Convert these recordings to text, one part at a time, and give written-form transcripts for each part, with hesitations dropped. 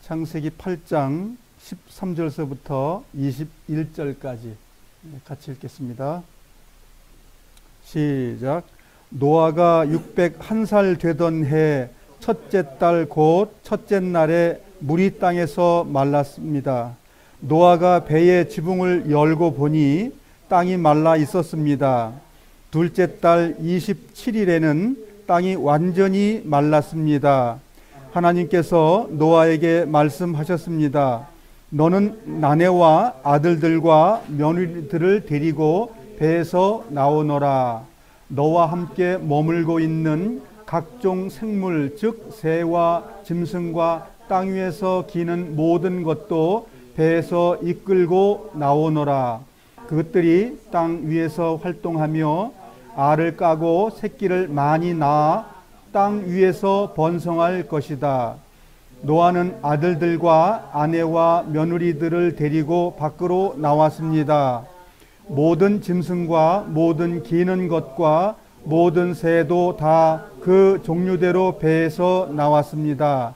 창세기 8장 13절서부터 21절까지 같이 읽겠습니다. 시작. 노아가 601살 되던 해 첫째 달 곧 첫째 날에 물이 땅에서 말랐습니다. 노아가 배의 지붕을 열고 보니 땅이 말라 있었습니다. 둘째 달 27일에는 땅이 완전히 말랐습니다. 하나님께서 노아에게 말씀하셨습니다. 너는 아내와 아들들과 며느리들을 데리고 배에서 나오너라. 너와 함께 머물고 있는 각종 생물 즉 새와 짐승과 땅 위에서 기는 모든 것도 배에서 이끌고 나오너라. 그것들이 땅 위에서 활동하며 알을 까고 새끼를 많이 낳아 땅 위에서 번성할 것이다. 노아는 아들들과 아내와 며느리들을 데리고 밖으로 나왔습니다. 모든 짐승과 모든 기는 것과 모든 새도 다 그 종류대로 배에서 나왔습니다.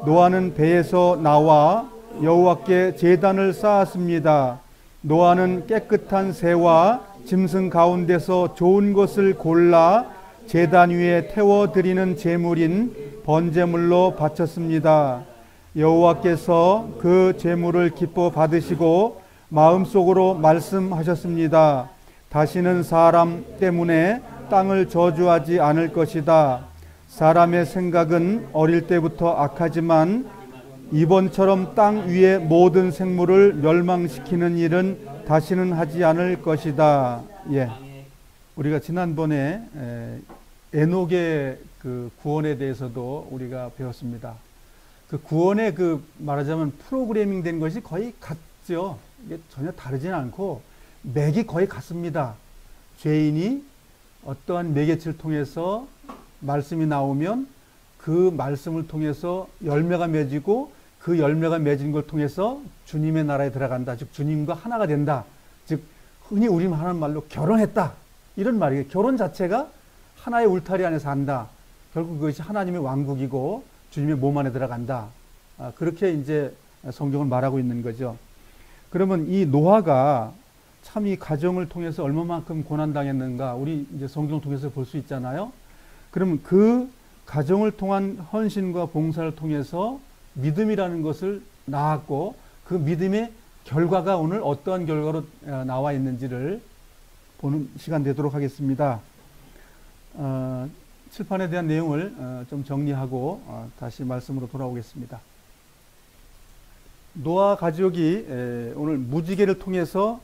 노아는 배에서 나와 여호와께 제단을 쌓았습니다. 노아는 깨끗한 새와 짐승 가운데서 좋은 것을 골라 제단 위에 태워드리는 제물인 번제물로 바쳤습니다. 여호와께서 그 제물을 기뻐 받으시고 마음속으로 말씀하셨습니다. 다시는 사람 때문에 땅을 저주하지 않을 것이다. 사람의 생각은 어릴 때부터 악하지만 이번처럼 땅 위의 모든 생물을 멸망시키는 일은 다시는 하지 않을 것이다. 예. 우리가 지난번에 에녹의 그 구원에 대해서도 우리가 배웠습니다. 그 구원의 그 말하자면 프로그래밍 된 것이 거의 같죠. 이게 전혀 다르지는 않고 맥이 거의 같습니다. 죄인이 어떠한 매개체를 통해서 말씀이 나오면 그 말씀을 통해서 열매가 맺이고 그 열매가 맺은 걸 통해서 주님의 나라에 들어간다. 즉 주님과 하나가 된다. 즉 흔히 우리 하는 말로 결혼했다. 이런 말이에요. 결혼 자체가 하나의 울타리 안에서 한다. 결국 그것이 하나님의 왕국이고 주님의 몸 안에 들어간다. 그렇게 이제 성경을 말하고 있는 거죠. 그러면 이 노아가 참 이 가정을 통해서 얼마만큼 고난당했는가 우리 이제 성경을 통해서 볼 수 있잖아요. 그러면 그 가정을 통한 헌신과 봉사를 통해서 믿음이라는 것을 낳았고 그 믿음의 결과가 오늘 어떠한 결과로 나와 있는지를 보는 시간 되도록 하겠습니다. 칠판에 대한 내용을 좀 정리하고 다시 말씀으로 돌아오겠습니다. 노아 가족이 오늘 무지개를 통해서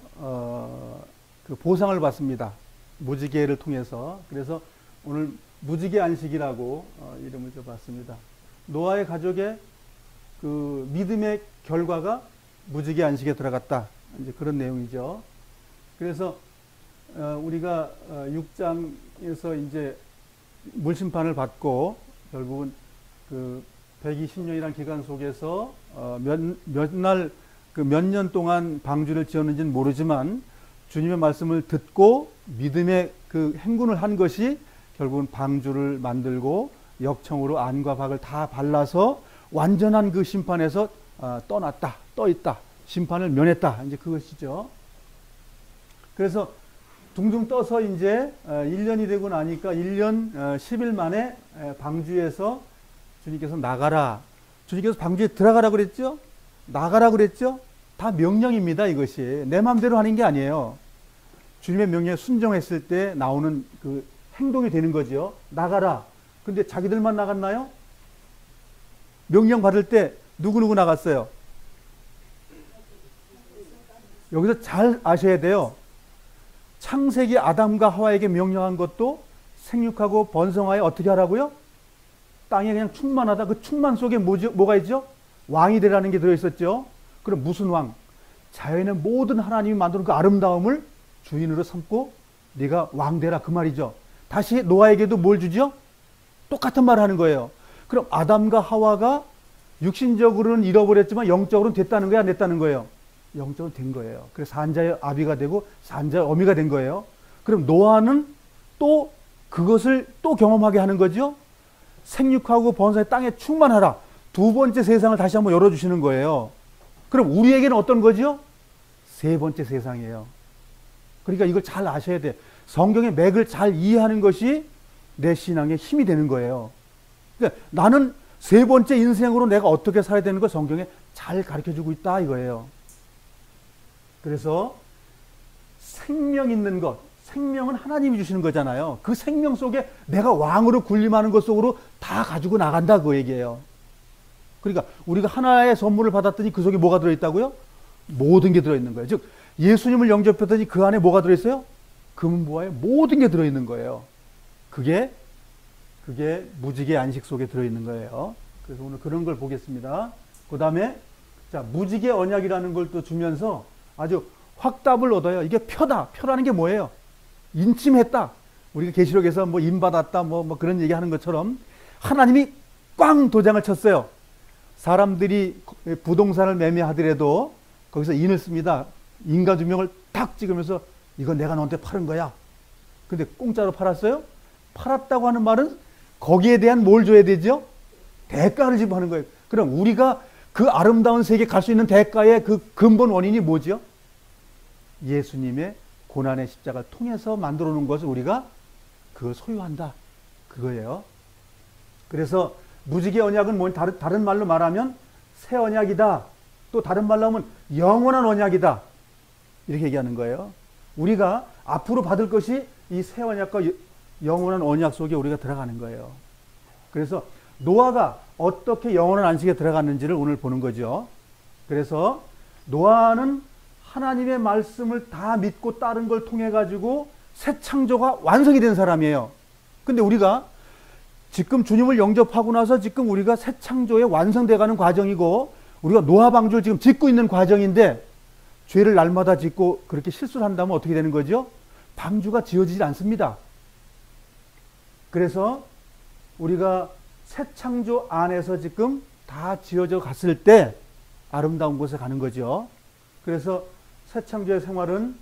그 보상을 받습니다. 무지개를 통해서. 그래서 오늘 무지개 안식이라고 이름을 줘봤습니다. 노아의 가족의 그 믿음의 결과가 무지개 안식에 들어갔다. 이제 그런 내용이죠. 그래서 우리가 6장에서 이제 물심판을 받고 결국은 그 120년이라는 기간 속에서 몇 년 동안 방주를 지었는지는 모르지만 주님의 말씀을 듣고 믿음의 그 행군을 한 것이 결국은 방주를 만들고 역청으로 안과 박을 다 발라서 완전한 그 심판에서 떠났다, 떠있다, 심판을 면했다. 이제 그것이죠. 그래서 둥둥 떠서 이제 1년이 되고 나니까 1년 10일 만에 방주에서 주님께서 나가라. 주님께서 방주에 들어가라 그랬죠? 나가라 그랬죠? 다 명령입니다, 이것이. 내 마음대로 하는 게 아니에요. 주님의 명령에 순종했을 때 나오는 그 행동이 되는 거죠. 나가라. 근데 자기들만 나갔나요? 명령 받을 때 누구누구 나갔어요? 여기서 잘 아셔야 돼요. 창세기 아담과 하와에게 명령한 것도 생육하고 번성하여 어떻게 하라고요? 땅에 그냥 충만하다. 그 충만 속에 뭐가 있죠? 왕이 되라는 게 들어있었죠. 그럼 무슨 왕? 자연의 모든 하나님이 만드는 그 아름다움을 주인으로 삼고 네가 왕 되라 그 말이죠. 다시 노아에게도 뭘 주죠? 똑같은 말을 하는 거예요. 그럼 아담과 하와가 육신적으로는 잃어버렸지만 영적으로는 됐다는 거야, 안 됐다는 거예요? 영적으로 된 거예요. 그래서 산자의 아비가 되고 산자의 어미가 된 거예요. 그럼 노아는 또 그것을 또 경험하게 하는 거죠. 생육하고 번성해 땅에 충만하라. 두 번째 세상을 다시 한번 열어주시는 거예요. 그럼 우리에게는 어떤 거죠? 세 번째 세상이에요. 그러니까 이걸 잘 아셔야 돼. 성경의 맥을 잘 이해하는 것이 내 신앙의 힘이 되는 거예요. 그러니까 나는 세 번째 인생으로 내가 어떻게 살아야 되는 걸 성경에 잘 가르쳐주고 있다 이거예요. 그래서 생명 있는 것, 생명은 하나님이 주시는 거잖아요. 그 생명 속에 내가 왕으로 군림하는 것 속으로 다 가지고 나간다 그 얘기예요. 그러니까 우리가 하나의 선물을 받았더니 그 속에 뭐가 들어있다고요? 모든 게 들어있는 거예요. 즉 예수님을 영접했더니 그 안에 뭐가 들어있어요? 금은보화에 모든 게 들어있는 거예요. 그게 무지개 안식 속에 들어있는 거예요. 그래서 오늘 그런 걸 보겠습니다. 그 다음에 자 무지개 언약이라는 걸 또 주면서 아주 확답을 얻어요. 이게 표다. 표라는 게 뭐예요? 인침했다. 우리가 계시록에서 뭐 인받았다 뭐 그런 얘기 하는 것처럼 하나님이 꽝 도장을 쳤어요. 사람들이 부동산을 매매하더라도 거기서 인을 씁니다. 인가 주명을 딱 찍으면서 이건 내가 너한테 팔은 거야. 근데 공짜로 팔았어요? 팔았다고 하는 말은 거기에 대한 뭘 줘야 되죠? 대가를 지불하는 거예요. 그럼 우리가 그 아름다운 세계 갈 수 있는 대가의 그 근본 원인이 뭐죠? 예수님의 고난의 십자가를 통해서 만들어 놓은 것을 우리가 그걸 소유한다. 그거예요. 그래서 무지개 언약은 뭐 다른 말로 말하면 새 언약이다. 또 다른 말로 하면 영원한 언약이다. 이렇게 얘기하는 거예요. 우리가 앞으로 받을 것이 이 새 언약과 영원한 언약 속에 우리가 들어가는 거예요. 그래서 노아가 어떻게 영원한 안식에 들어갔는지를 오늘 보는 거죠. 그래서 노아는 하나님의 말씀을 다 믿고 따른 걸 통해 가지고 새 창조가 완성이 된 사람이에요. 근데 우리가 지금 주님을 영접하고 나서 지금 우리가 새 창조에 완성돼 가는 과정이고 우리가 노아 방주를 지금 짓고 있는 과정인데 죄를 날마다 짓고 그렇게 실수를 한다면 어떻게 되는 거죠? 방주가 지어지지 않습니다. 그래서 우리가 새 창조 안에서 지금 다 지어져 갔을 때 아름다운 곳에 가는 거죠. 그래서 새 창조의 생활은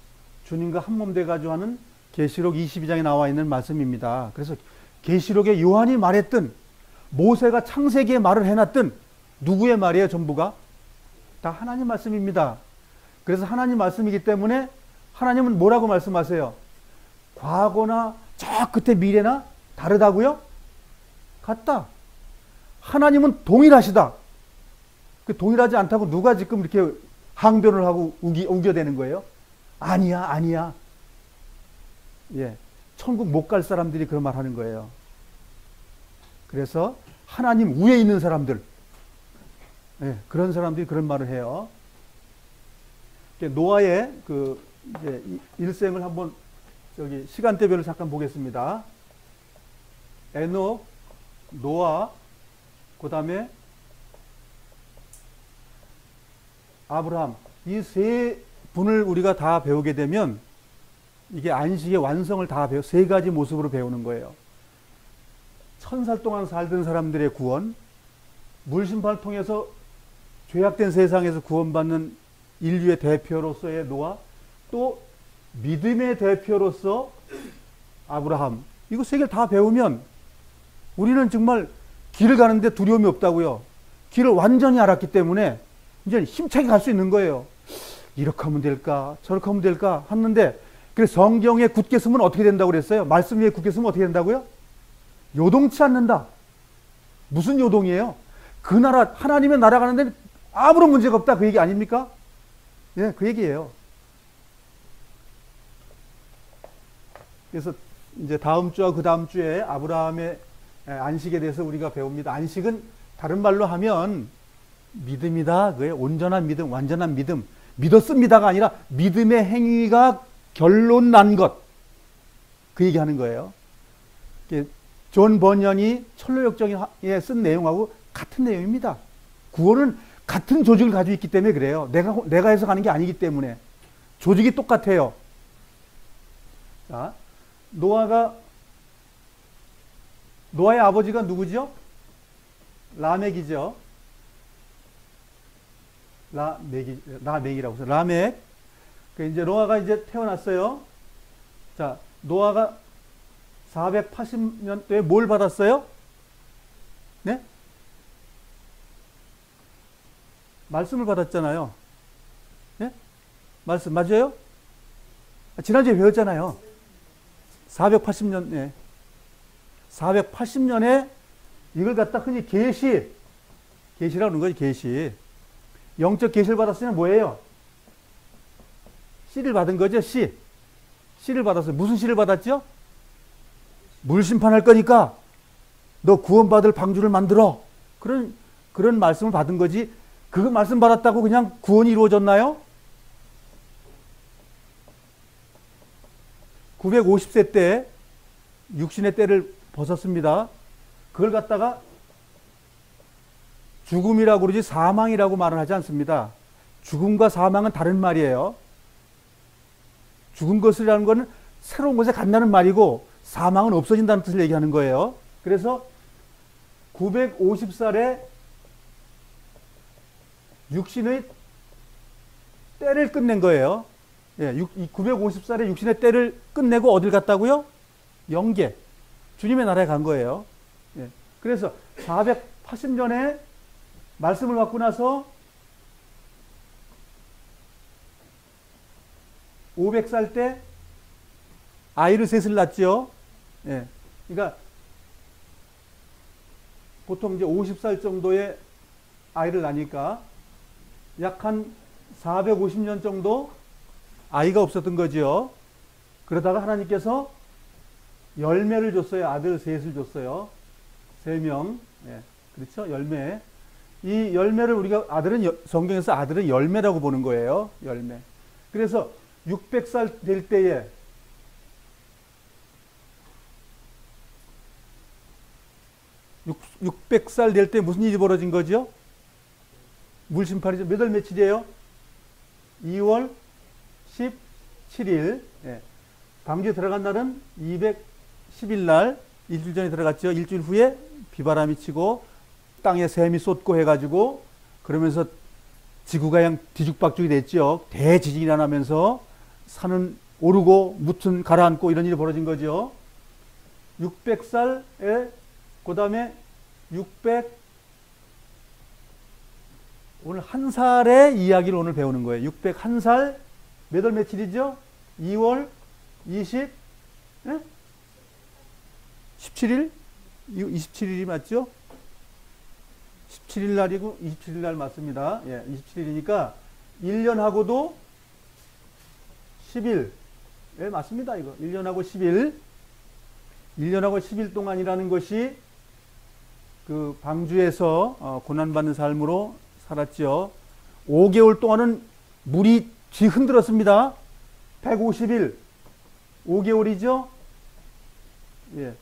주님과 한 몸 돼가지고 하는 계시록 22장에 나와 있는 말씀입니다. 그래서 계시록에 요한이 말했던 모세가 창세기에 말을 해놨던 누구의 말이에요? 전부가 다 하나님 말씀입니다. 그래서 하나님 말씀이기 때문에 하나님은 뭐라고 말씀하세요? 과거나 저 끝에 미래나 다르다고요? 같다. 하나님은 동일하시다. 그 동일하지 않다고 누가 지금 이렇게 항변을 하고 우겨대는 거예요? 아니야. 예, 천국 못 갈 사람들이 그런 말 하는 거예요. 그래서 하나님 위에 있는 사람들, 예, 그런 사람들이 그런 말을 해요. 노아의 그 이제 일생을 한번 저기 시간대별로 잠깐 보겠습니다. 에녹, 노아, 그 다음에 아브라함, 이 세 분을 우리가 다 배우게 되면 이게 안식의 완성을 다 세 가지 모습으로 배우는 거예요. 1000살 동안 살던 사람들의 구원, 물심판을 통해서 죄악된 세상에서 구원받는 인류의 대표로서의 노아, 또 믿음의 대표로서 아브라함, 이거 세 개를 다 배우면 우리는 정말 길을 가는데 두려움이 없다고요. 길을 완전히 알았기 때문에 이제 힘차게 갈 수 있는 거예요. 이렇게 하면 될까 저렇게 하면 될까 하는데, 그래서 성경에 굳게 쓰면 어떻게 된다고 그랬어요? 말씀 위에 굳게 쓰면 어떻게 된다고요? 요동치 않는다. 무슨 요동이에요? 그 나라, 하나님의 나라 가는 데는 아무런 문제가 없다, 그 얘기 아닙니까? 예, 그 얘기예요. 그래서 이제 다음 주와 그 다음 주에 아브라함의 안식에 대해서 우리가 배웁니다. 안식은 다른 말로 하면 믿음이다. 그거예요. 온전한 믿음, 완전한 믿음. 믿었습니다가 아니라 믿음의 행위가 결론 난 것. 그 얘기하는 거예요. 존 번연이 철로역정에 쓴 내용하고 같은 내용입니다. 구원은 같은 조직을 가지고 있기 때문에 그래요. 내가 해석하는 게 아니기 때문에. 조직이 똑같아요. 자, 노아의 아버지가 누구죠? 라멕이죠. 라멕이라고 해서 라멕. 이제 노아가 이제 태어났어요. 자, 노아가 480년도에 뭘 받았어요? 네? 말씀을 받았잖아요. 예? 말씀 맞아요? 지난주에 배웠잖아요. 480년, 예. 480년에 이걸 갖다 흔히 계시라고 하는 거지, 계시. 영적 계시를 받았으면 뭐예요? 씨를 받은 거죠, 씨. 씨를 받았어요. 무슨 씨를 받았죠? 물심판할 거니까 너 구원받을 방주를 만들어. 그런 말씀을 받은 거지. 그 말씀 받았다고 그냥 구원이 이루어졌나요? 950세 때 육신의 때를 벗었습니다. 그걸 갖다가 죽음이라고 그러지 사망이라고 말을 하지 않습니다. 죽음과 사망은 다른 말이에요. 죽은 것이라는 것은 새로운 곳에 간다는 말이고 사망은 없어진다는 뜻을 얘기하는 거예요. 그래서 950살에 육신의 때를 끝낸 거예요. 예, 950살에 육신의 때를 끝내고 어딜 갔다고요? 영계. 주님의 나라에 간 거예요. 예, 그래서 480년에 말씀을 받고 나서 500살 때 아이를 셋을 낳죠. 예, 그러니까 보통 이제 50살 정도의 아이를 낳으니까 약 한 450년 정도 아이가 없었던 거지요. 그러다가 하나님께서 열매를 줬어요. 아들 셋을 줬어요. 3명. 예, 그렇죠? 열매. 이 열매를 우리가 성경에서 아들은 열매라고 보는 거예요. 열매. 그래서 600살 될 때에 600살 될 때 무슨 일이 벌어진 거죠? 물심판이죠. 몇 월 며칠이에요? 2월 17일. 예. 방주에 들어간 날은 210일 날, 일주일 전에 들어갔죠. 일주일 후에 비바람이 치고 땅에 샘이 쏟고 해가지고 그러면서 지구가 그냥 뒤죽박죽이 됐죠. 대지진이 일어나면서 산은 오르고 무튼 가라앉고 이런 일이 벌어진 거죠. 600살에 그 다음에 600 오늘 한 살의 이야기를 오늘 배우는 거예요. 601살 몇 월 며칠이죠? 2월 20 예? 17일? 27일이 맞죠? 17일 날이고 27일 날 맞습니다. 예, 27일이니까 1년하고도 10일. 예, 맞습니다. 이거 1년하고 10일. 1년하고 10일 동안이라는 것이 그 방주에서 고난받는 삶으로 살았죠. 5개월 동안은 물이 뒤흔들었습니다. 150일. 5개월이죠? 예.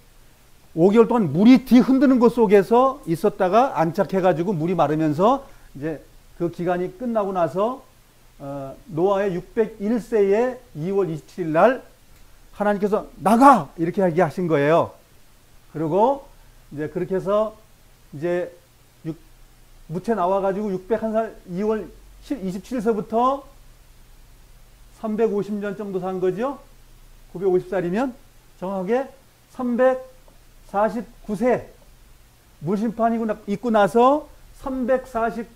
5개월 동안 물이 뒤흔드는 것 속에서 있었다가 안착해가지고 물이 마르면서 이제 그 기간이 끝나고 나서 노아의 601세의 2월 27일 날 하나님께서 나가! 이렇게 얘기하신 거예요. 그리고 이제 그렇게 해서 이제 무채 나와가지고 601살 2월 27일서부터 350년 정도 산 거죠. 950살이면 정확하게 349세 물심판이 있고 나서 349년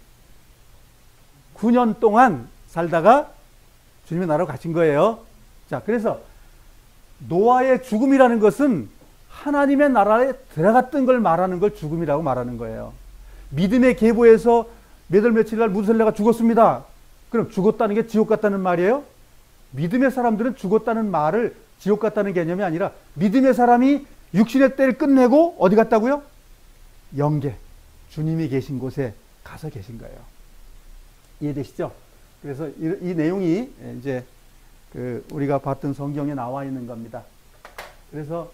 동안 살다가 주님의 나라로 가신 거예요. 자, 그래서 노아의 죽음이라는 것은 하나님의 나라에 들어갔던 걸 말하는 걸 죽음이라고 말하는 거예요. 믿음의 계보에서 몇 월 며칠 날 무드셀라가 죽었습니다. 그럼 죽었다는 게 지옥 같다는 말이에요? 믿음의 사람들은 죽었다는 말을 지옥 같다는 개념이 아니라 믿음의 사람이 육신의 때를 끝내고 어디 갔다고요? 영계, 주님이 계신 곳에 가서 계신 거예요. 이해되시죠? 그래서 이 내용이 이제 우리가 봤던 성경에 나와 있는 겁니다. 그래서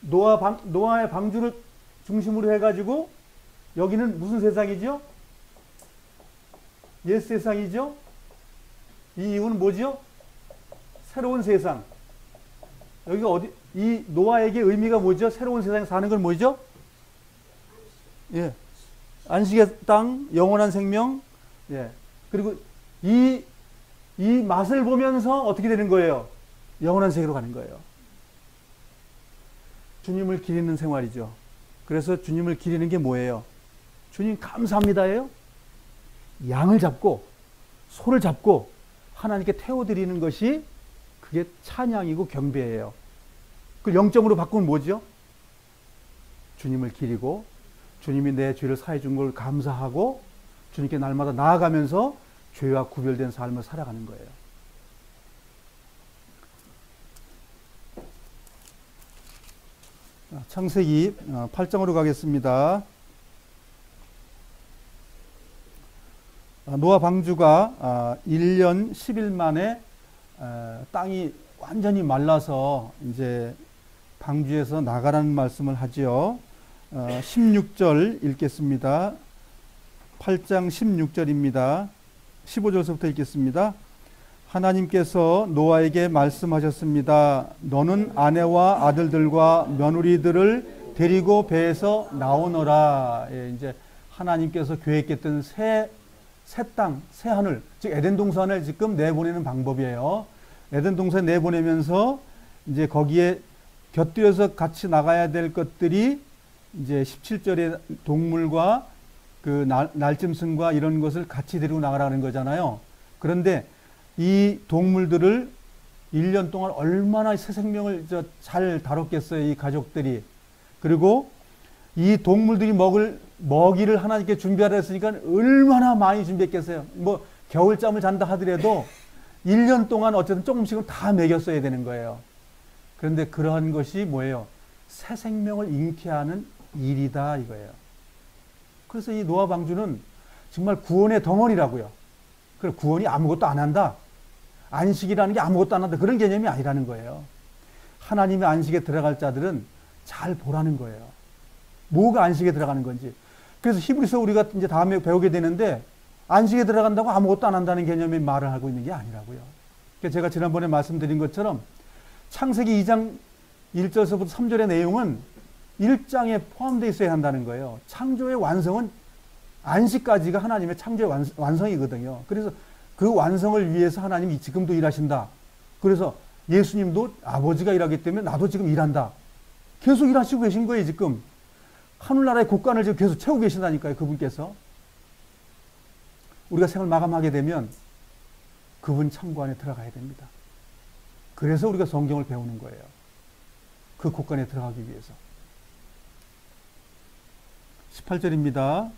노아의 방주를 중심으로 해가지고 여기는 무슨 세상이죠? 옛 세상이죠? 이 이유는 뭐죠? 새로운 세상. 여기가 어디, 이 노아에게 의미가 뭐죠? 새로운 세상에 사는 건 뭐죠? 예. 안식의 땅, 영원한 생명. 예. 그리고 이 맛을 보면서 어떻게 되는 거예요? 영원한 세계로 가는 거예요. 주님을 기리는 생활이죠. 그래서 주님을 기리는 게 뭐예요? 주님 감사합니다예요. 양을 잡고 소를 잡고 하나님께 태워드리는 것이 그게 찬양이고 경배예요. 그 영적으로 바꾸면 뭐죠? 주님을 기리고 주님이 내 죄를 사해 준 걸 감사하고 주님께 날마다 나아가면서 죄와 구별된 삶을 살아가는 거예요. 창세기 8장으로 가겠습니다. 노아 방주가 1년 10일 만에 땅이 완전히 말라서 이제 방주에서 나가라는 말씀을 하지요. 16절 읽겠습니다. 8장 16절입니다. 15절부터 읽겠습니다. 하나님께서 노아에게 말씀하셨습니다. 너는 아내와 아들들과 며느리들을 데리고 배에서 나오너라. 예, 이제 하나님께서 계획했던 새 땅, 새 하늘, 즉 에덴 동산을 지금 내보내는 방법이에요. 에덴 동산 내보내면서 이제 거기에 곁들여서 같이 나가야 될 것들이 이제 17절에 동물과 그 날짐승과 이런 것을 같이 데리고 나가라는 거잖아요. 그런데 이 동물들을 1년 동안 얼마나 새 생명을 잘 다뤘겠어요, 이 가족들이. 그리고 이 동물들이 먹을 먹이를 하나님께 준비하라 했으니까 얼마나 많이 준비했겠어요. 뭐 겨울잠을 잔다 하더라도 1년 동안 어쨌든 조금씩은 다 먹였어야 되는 거예요. 그런데 그러한 것이 뭐예요? 새 생명을 잉태하는 일이다 이거예요. 그래서 이 노아 방주는 정말 구원의 덩어리라고요. 그래, 구원이 아무것도 안 한다. 안식이라는 게 아무것도 안 한다. 그런 개념이 아니라는 거예요. 하나님의 안식에 들어갈 자들은 잘 보라는 거예요. 뭐가 안식에 들어가는 건지. 그래서 히브리서 우리가 이제 다음에 배우게 되는데 안식에 들어간다고 아무것도 안 한다는 개념의 말을 하고 있는 게 아니라고요. 그러니까 제가 지난번에 말씀드린 것처럼 창세기 2장 1절서부터 3절의 내용은 1장에 포함되어 있어야 한다는 거예요. 창조의 완성은 안식까지가 하나님의 창조의 완성이거든요. 그래서 그 완성을 위해서 하나님이 지금도 일하신다. 그래서 예수님도 아버지가 일하기 때문에 나도 지금 일한다. 계속 일하시고 계신 거예요, 지금. 하늘나라의 곳간을 지금 계속 채우고 계신다니까요, 그분께서. 우리가 생을 마감하게 되면 그분 창고 안에 들어가야 됩니다. 그래서 우리가 성경을 배우는 거예요. 그 곳간에 들어가기 위해서. 18절입니다.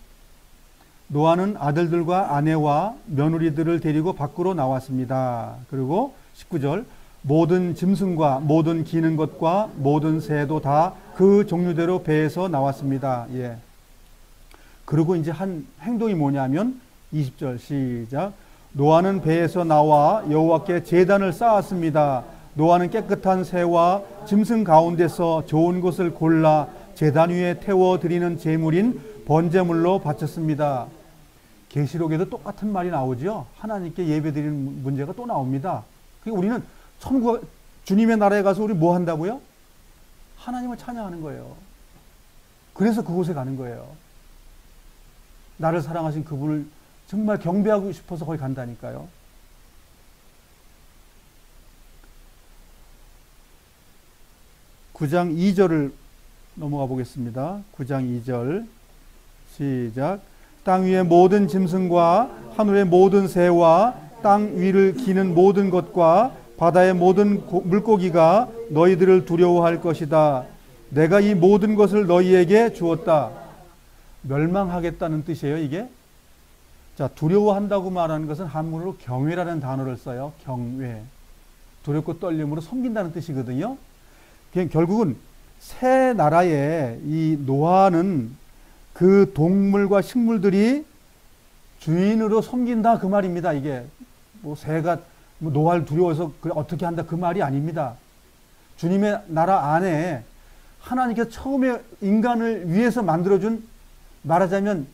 노아는 아들들과 아내와 며느리들을 데리고 밖으로 나왔습니다. 그리고 19절 모든 짐승과 모든 기는 것과 모든 새도 다 그 종류대로 배에서 나왔습니다. 예. 그리고 이제 한 행동이 뭐냐면 20절 시작. 노아는 배에서 나와 여호와께 제단을 쌓았습니다. 노아는 깨끗한 새와 짐승 가운데서 좋은 것을 골라 제단 위에 태워 드리는 제물인 번제물로 바쳤습니다. 계시록에도 똑같은 말이 나오죠. 하나님께 예배드리는 문제가 또 나옵니다. 그러니까 우리는 천국 주님의 나라에 가서 우리 뭐 한다고요? 하나님을 찬양하는 거예요. 그래서 그곳에 가는 거예요. 나를 사랑하신 그분을 정말 경배하고 싶어서 거기 간다니까요. (9장 2절을) 넘어가 보겠습니다. 9장 2절 시작. 땅 위의 모든 짐승과 하늘의 모든 새와 땅 위를 기는 모든 것과 바다의 모든 물고기가 너희들을 두려워할 것이다. 내가 이 모든 것을 너희에게 주었다. 멸망하겠다는 뜻이에요, 이게. 자, 두려워한다고 말하는 것은 한문으로 경외라는 단어를 써요. 경외. 두렵고 떨림으로 섬긴다는 뜻이거든요. 결국은 새 나라에 이 노아는 그 동물과 식물들이 주인으로 섬긴다 그 말입니다. 이게 뭐 새가 뭐 노아를 두려워서 어떻게 한다 그 말이 아닙니다. 주님의 나라 안에 하나님께서 처음에 인간을 위해서 만들어준, 말하자면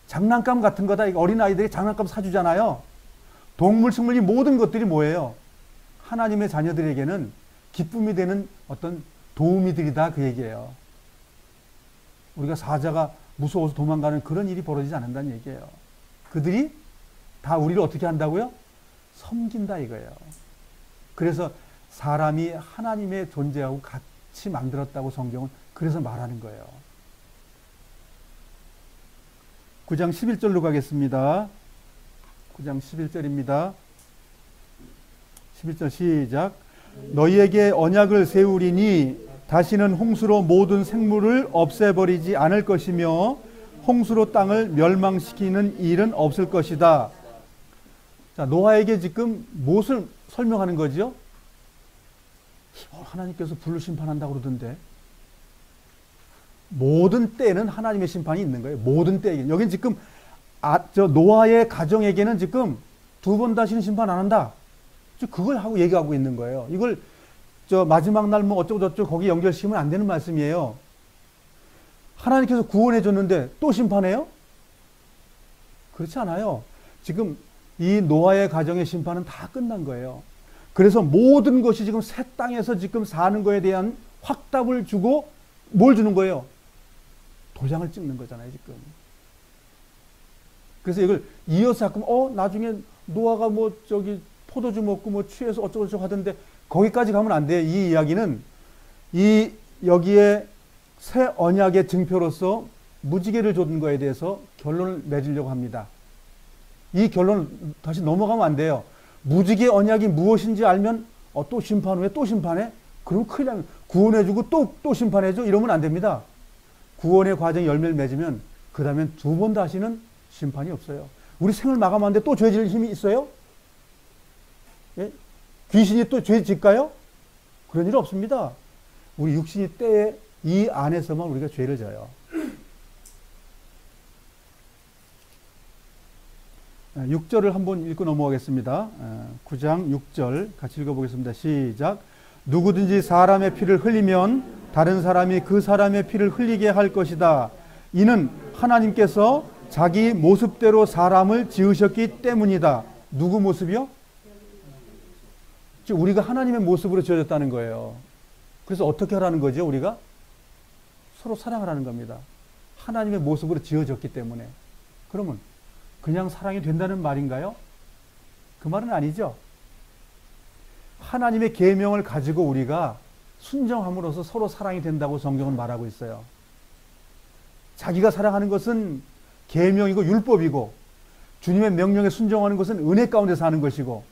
장난감 같은 거다. 어린아이들이 장난감 사주잖아요. 동물, 식물, 이 모든 것들이 뭐예요? 하나님의 자녀들에게는 기쁨이 되는 어떤 도우미들이다 그 얘기예요. 우리가 사자가 무서워서 도망가는 그런 일이 벌어지지 않는다는 얘기예요. 그들이 다 우리를 어떻게 한다고요? 섬긴다 이거예요. 그래서 사람이 하나님의 존재하고 같이 만들었다고 성경은 그래서 말하는 거예요. 9장 11절로 가겠습니다. 9장 11절입니다. 11절 시작. 너희에게 언약을 세우리니 다시는 홍수로 모든 생물을 없애버리지 않을 것이며 홍수로 땅을 멸망시키는 일은 없을 것이다. 자, 노아에게 지금 무엇을 설명하는 거죠? 하나님께서 불로 심판한다고 그러던데. 모든 때에는 하나님의 심판이 있는 거예요. 모든 때에는. 여긴 지금 노아의 가정에게는 지금 두 번 다시는 심판 안 한다. 그걸 하고 얘기하고 있는 거예요. 이걸 마지막 날 뭐 어쩌고 저쩌고 거기 연결시키면 안 되는 말씀이에요. 하나님께서 구원해 줬는데 또 심판해요? 그렇지 않아요. 지금 이 노아의 가정의 심판은 다 끝난 거예요. 그래서 모든 것이 지금 새 땅에서 지금 사는 거에 대한 확답을 주고 뭘 주는 거예요? 도장을 찍는 거잖아요, 지금. 그래서 이걸 이어서 자꾸 나중에 노아가 포도주 먹고 취해서 어쩌고저쩌고 하던데 거기까지 가면 안 돼요. 이 이야기는 여기에 새 언약의 증표로서 무지개를 줬는 거에 대해서 결론을 맺으려고 합니다. 이 결론을 다시 넘어가면 안 돼요. 무지개 언약이 무엇인지 알면 또 심판 후에 또 심판해? 그럼 큰일 나면 구원해주고 또 심판해줘? 이러면 안 됩니다. 구원의 과정에 열매를 맺으면 그 다음엔 두 번 다시는 심판이 없어요. 우리 생을 마감하는데 또 죄 지을 힘이 있어요? 예? 귀신이 또 죄 질까요? 그런 일 없습니다. 우리 육신이 때에 이 안에서만 우리가 죄를 져요. 6절을 한번 읽고 넘어가겠습니다. 9장 6절 같이 읽어보겠습니다. 시작. 누구든지 사람의 피를 흘리면 다른 사람이 그 사람의 피를 흘리게 할 것이다. 이는 하나님께서 자기 모습대로 사람을 지으셨기 때문이다. 누구 모습이요? 즉 우리가 하나님의 모습으로 지어졌다는 거예요. 그래서 어떻게 하라는 거죠? 우리가 서로 사랑하라는 겁니다. 하나님의 모습으로 지어졌기 때문에. 그러면 그냥 사랑이 된다는 말인가요? 그 말은 아니죠. 하나님의 계명을 가지고 우리가 순정함으로써 서로 사랑이 된다고 성경은 말하고 있어요. 자기가 사랑하는 것은 계명이고 율법이고 주님의 명령에 순종하는 것은 은혜 가운데 사는 것이고,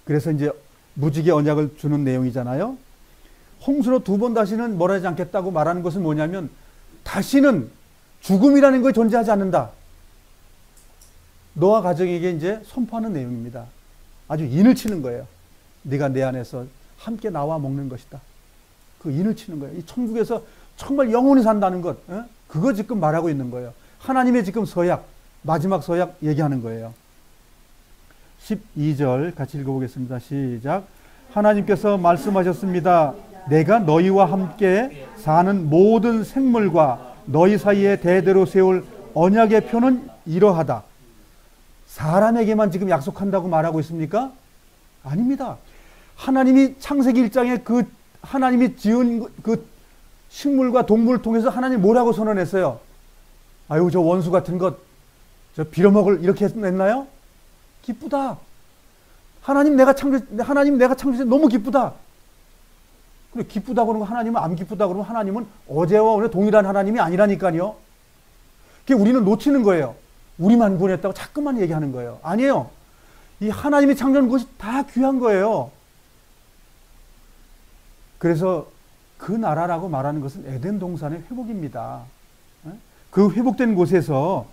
그래서 이제 무지개 언약을 주는 내용이잖아요. 홍수로 두 번 다시는 뭘 하지 않겠다고 말하는 것은 뭐냐면 다시는 죽음이라는 것이 존재하지 않는다. 노아 가정에게 이제 선포하는 내용입니다. 아주 인을 치는 거예요. 네가 내 안에서 함께 나와 먹는 것이다. 그 인을 치는 거예요. 이 천국에서 정말 영원히 산다는 것, 그거 지금 말하고 있는 거예요. 하나님의 지금 서약, 마지막 서약 얘기하는 거예요. 12절 같이 읽어보겠습니다. 시작. 하나님께서 말씀하셨습니다. 내가 너희와 함께 사는 모든 생물과 너희 사이에 대대로 세울 언약의 표는 이러하다. 사람에게만 지금 약속한다고 말하고 있습니까? 아닙니다. 하나님이 창세기 1장에 그 하나님이 지은 그 식물과 동물을 통해서 하나님 뭐라고 선언했어요? 아유, 저 원수 같은 것, 저 빌어먹을, 이렇게 했나요? 기쁘다. 하나님 내가 창조해 너무 기쁘다. 그래, 기쁘다 그러면 하나님은 안 기쁘다 그러면 하나님은 어제와 오늘 동일한 하나님이 아니라니까요. 그게 우리는 놓치는 거예요. 우리만 구원했다고 자꾸만 얘기하는 거예요. 아니에요. 이 하나님이 창조한 것이 다 귀한 거예요. 그래서 그 나라라고 말하는 것은 에덴 동산의 회복입니다. 그 회복된 곳에서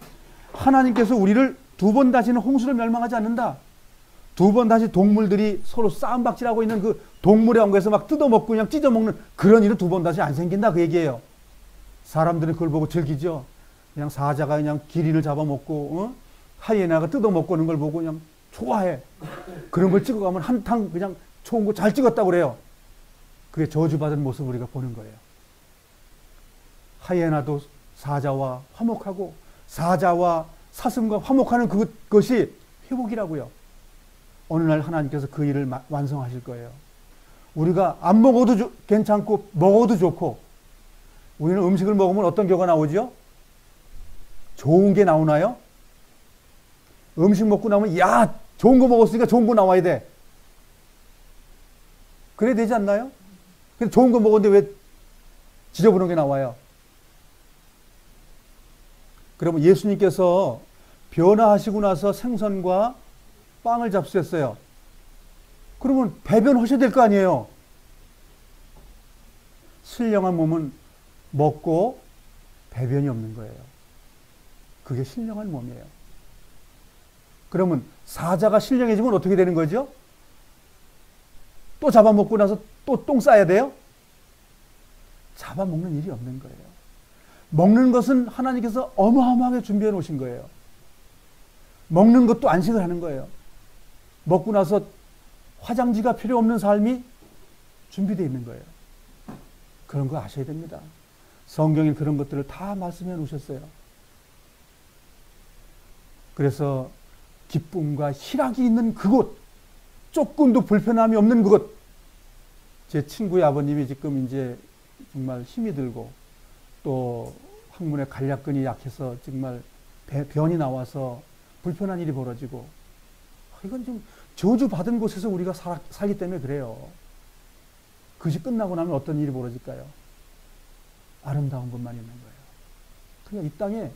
하나님께서 우리를 두 번 다시는 홍수를 멸망하지 않는다. 두 번 다시 동물들이 서로 싸움박질하고 있는 그 동물의 왕국에서 막 뜯어먹고 그냥 찢어먹는 그런 일은 두 번 다시 안 생긴다, 그 얘기예요. 사람들은 그걸 보고 즐기죠. 그냥 사자가 그냥 기린을 잡아먹고 하이에나가 뜯어먹고 그런 걸 보고 그냥 좋아해. 그런 걸 찍어가면 한탕 그냥 좋은 거 잘 찍었다고 그래요. 그게 저주받은 모습을 우리가 보는 거예요. 하이에나도 사자와 화목하고 사자와 사슴과 화목하는 그것이 회복이라고요. 어느 날 하나님께서 그 일을 완성하실 거예요. 우리가 안 먹어도 괜찮고 먹어도 좋고, 우리는 음식을 먹으면 어떤 결과 나오죠? 좋은 게 나오나요? 음식 먹고 나면 야, 좋은 거 먹었으니까 좋은 거 나와야 돼. 그래야 되지 않나요? 근데 좋은 거 먹었는데 왜 지저분한 게 나와요? 그러면 예수님께서 변화하시고 나서 생선과 빵을 잡수셨어요. 그러면 배변하셔야 될 거 아니에요. 신령한 몸은 먹고 배변이 없는 거예요. 그게 신령한 몸이에요. 그러면 사자가 신령해지면 어떻게 되는 거죠? 또 잡아먹고 나서 또 똥 싸야 돼요? 잡아먹는 일이 없는 거예요. 먹는 것은 하나님께서 어마어마하게 준비해 놓으신 거예요. 먹는 것도 안식을 하는 거예요. 먹고 나서 화장지가 필요 없는 삶이 준비되어 있는 거예요. 그런 거 아셔야 됩니다. 성경에 그런 것들을 다 말씀해 놓으셨어요. 그래서 기쁨과 희락이 있는 그곳, 조금도 불편함이 없는 그곳. 제 친구의 아버님이 지금 이제 정말 힘이 들고 또 항문에 간략근이 약해서 정말 변이 나와서 불편한 일이 벌어지고, 이건 좀 저주받은 곳에서 우리가 살기 때문에 그래요. 그것이 끝나고 나면 어떤 일이 벌어질까요? 아름다운 것만 있는 거예요. 그러니까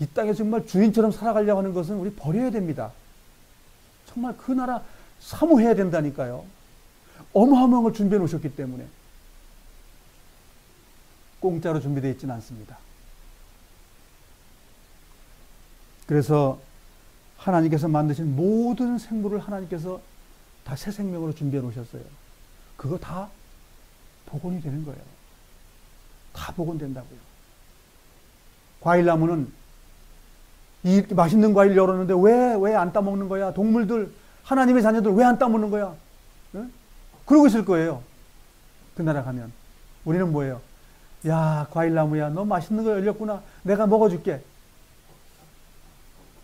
이 땅에 정말 주인처럼 살아가려고 하는 것은 우리 버려야 됩니다. 정말 그 나라 사모해야 된다니까요. 어마어마한 걸 준비해 놓으셨기 때문에. 공짜로 준비되어 있지는 않습니다. 그래서 하나님께서 만드신 모든 생물을 하나님께서 다 새 생명으로 준비해 놓으셨어요. 그거 다 복원이 되는 거예요. 다 복원된다고요. 과일나무는 이 맛있는 과일 열었는데 왜 안 따먹는 거야? 동물들, 하나님의 자녀들 왜 안 따먹는 거야? 네? 그러고 있을 거예요. 그 나라 가면. 우리는 뭐예요? 야, 과일나무야, 너 맛있는 거 열렸구나. 내가 먹어줄게.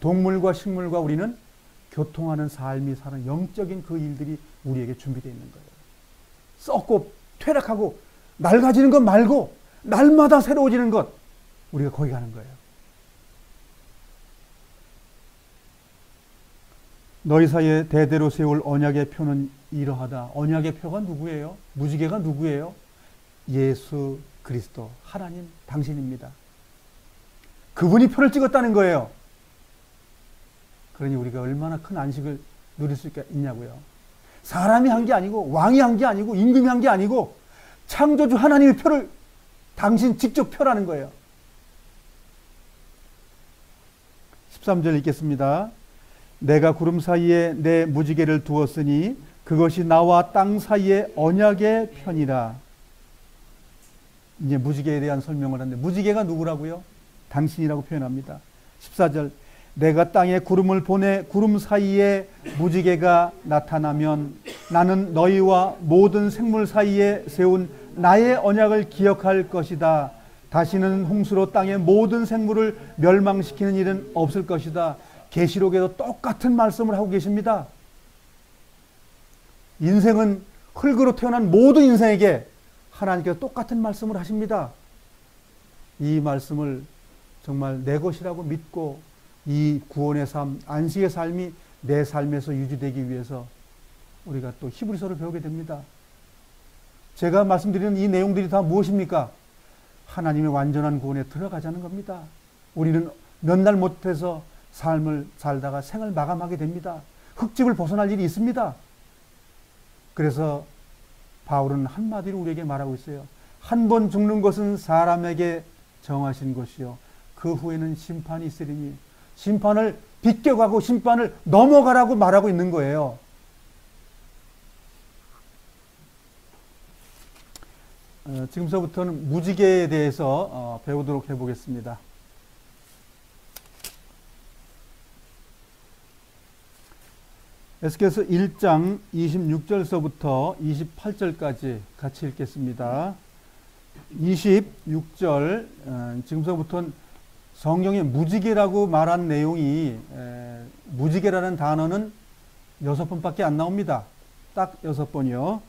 동물과 식물과 우리는 교통하는 삶이 사는 영적인 그 일들이 우리에게 준비되어 있는 거예요. 썩고 퇴락하고 낡아지는 것 말고 날마다 새로워지는 것, 우리가 거기 가는 거예요. 너희 사이에 대대로 세울 언약의 표는 이러하다. 언약의 표가 누구예요? 무지개가 누구예요? 예수 그리스도, 하나님 당신입니다. 그분이 표를 찍었다는 거예요. 그러니 우리가 얼마나 큰 안식을 누릴 수 있냐고요. 사람이 한 게 아니고, 왕이 한 게 아니고, 임금이 한 게 아니고, 창조주 하나님의 표를 당신 직접 표라는 거예요. 13절 읽겠습니다. 내가 구름 사이에 내 무지개를 두었으니 그것이 나와 땅 사이의 언약의 편이라. 이제 무지개에 대한 설명을 하는데, 무지개가 누구라고요? 당신이라고 표현합니다. 14절, 내가 땅에 구름을 보내 구름 사이에 무지개가 나타나면 나는 너희와 모든 생물 사이에 세운 나의 언약을 기억할 것이다. 다시는 홍수로 땅의 모든 생물을 멸망시키는 일은 없을 것이다. 계시록에도 똑같은 말씀을 하고 계십니다. 인생은 흙으로 태어난 모든 인생에게 하나님께서 똑같은 말씀을 하십니다. 이 말씀을 정말 내 것이라고 믿고 이 구원의 삶, 안식의 삶이 내 삶에서 유지되기 위해서 우리가 또 히브리서를 배우게 됩니다. 제가 말씀드리는 이 내용들이 다 무엇입니까? 하나님의 완전한 구원에 들어가자는 겁니다. 우리는 몇 날 못해서 삶을 살다가 생을 마감하게 됩니다. 흙집을 벗어날 일이 있습니다. 그래서 바울은 한마디로 우리에게 말하고 있어요. 한 번 죽는 것은 사람에게 정하신 것이요 그 후에는 심판이 있으리니, 심판을 비껴가고 심판을 넘어가라고 말하고 있는 거예요. 지금서부터는 무지개에 대해서 배우도록 해보겠습니다. 에스겔서 1장 26절서부터 28절까지 같이 읽겠습니다. 26절, 지금서부터는 성경에 무지개라고 말한 내용이, 무지개라는 단어는 6번밖에 안 나옵니다. 딱 6번이요.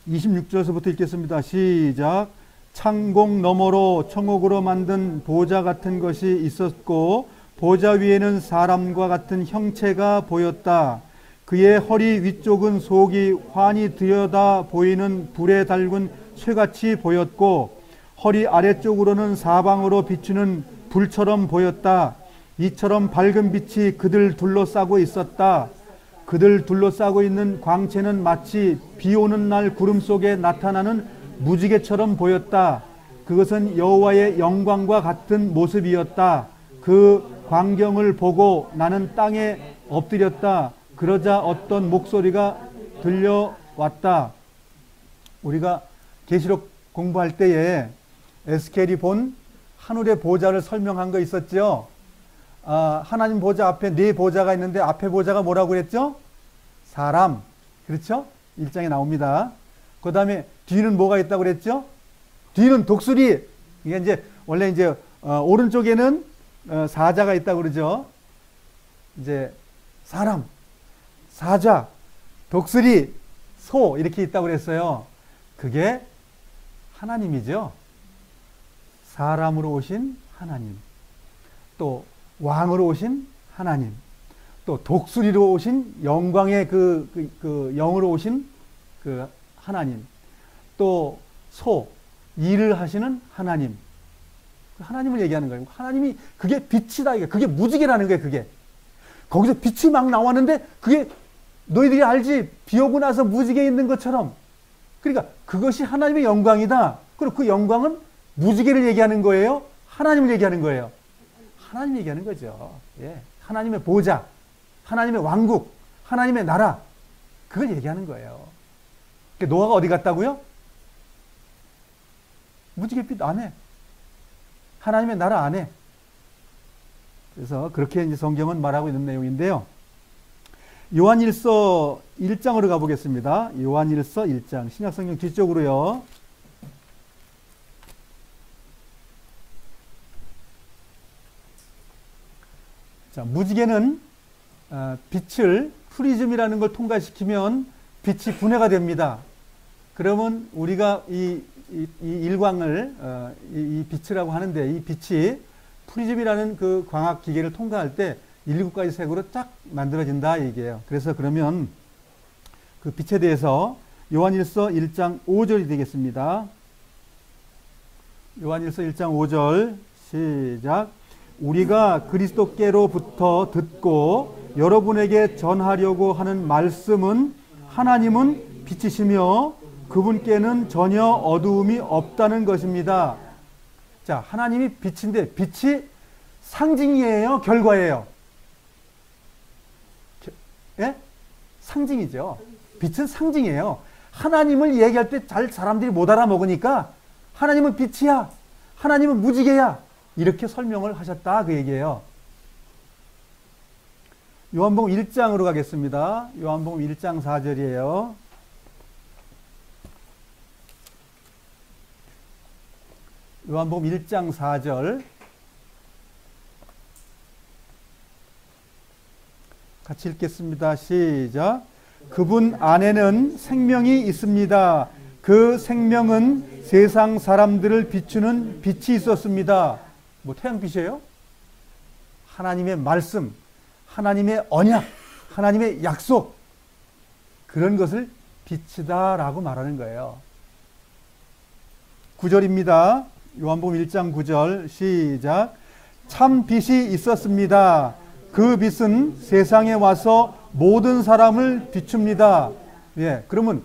26절서부터 읽겠습니다. 시작. 창공 너머로 청옥으로 만든 보좌 같은 것이 있었고 보좌 위에는 사람과 같은 형체가 보였다. 그의 허리 위쪽은 속이 환히 들여다 보이는 불에 달군 쇠같이 보였고 허리 아래쪽으로는 사방으로 비추는 불처럼 보였다. 이처럼 밝은 빛이 그들 둘러싸고 있었다. 그들 둘러싸고 있는 광채는 마치 비 오는 날 구름 속에 나타나는 무지개처럼 보였다. 그것은 여호와의 영광과 같은 모습이었다. 그 광경을 보고 나는 땅에 엎드렸다. 그러자 어떤 목소리가 들려왔다. 우리가 계시록 공부할 때에 에스겔이 본 하늘의 보좌를 설명한 거 있었죠. 하나님 보좌 앞에 네 보좌가 있는데 앞에 보좌가 뭐라고 그랬죠? 사람. 그렇죠? 1장에 나옵니다. 그 다음에 뒤는 뭐가 있다고 그랬죠? 뒤는 독수리. 이게 이제 원래 이제 오른쪽에는 사자가 있다고 그러죠. 이제 사람, 사자, 독수리, 소 이렇게 있다고 그랬어요. 그게 하나님이죠. 사람으로 오신 하나님, 또 왕으로 오신 하나님, 또 독수리로 오신 영광의 그 영으로 오신 그 하나님, 또 소, 일을 하시는 하나님, 하나님을 얘기하는 거예요. 하나님이 그게 빛이다. 이게 그게 무지개라는 거예요. 그게 거기서 빛이 막 나왔는데 그게 너희들이 알지? 비 오고 나서 무지개 있는 것처럼. 그러니까 그것이 하나님의 영광이다. 그리고 그 영광은 무지개를 얘기하는 거예요? 하나님을 얘기하는 거예요? 하나님 얘기하는 거죠. 예. 하나님의 보좌, 하나님의 왕국, 하나님의 나라, 그걸 얘기하는 거예요. 노아가 어디 갔다고요? 무지갯빛 안에, 하나님의 나라 안에. 그래서 그렇게 이제 성경은 말하고 있는 내용인데요. 요한일서 1장으로 가보겠습니다. 요한일서 1장, 신약성경 뒤쪽으로요. 자, 무지개는 빛을 프리즘이라는 걸 통과시키면 빛이 분해가 됩니다. 그러면 우리가 이 일광을 이 빛이라고 하는데, 이 빛이 프리즘이라는 그 광학 기계를 통과할 때 7가지 색으로 쫙 만들어진다 얘기예요. 그래서 그러면 그 빛에 대해서 요한일서 1장 5절이 되겠습니다. 요한일서 1장 5절 시작. 우리가 그리스도께로부터 듣고 여러분에게 전하려고 하는 말씀은 하나님은 빛이시며 그분께는 전혀 어두움이 없다는 것입니다. 자, 하나님이 빛인데 빛이 상징이에요? 결과예요? 예? 상징이죠. 빛은 상징이에요. 하나님을 얘기할 때 잘 사람들이 못 알아먹으니까 하나님은 빛이야, 하나님은 무지개야, 이렇게 설명을 하셨다 그 얘기예요. 요한복음 1장으로 가겠습니다. 요한복음 1장 4절이에요. 요한복음 1장 4절 같이 읽겠습니다. 시작. 그분 안에는 생명이 있습니다. 그 생명은 세상 사람들을 비추는 빛이 있었습니다. 뭐 태양빛이에요? 하나님의 말씀, 하나님의 언약, 하나님의 약속, 그런 것을 빛이다라고 말하는 거예요. 9절입니다. 요한복음 1장 9절 시작. 참 빛이 있었습니다. 그 빛은 세상에 와서 모든 사람을 비춥니다. 예, 그러면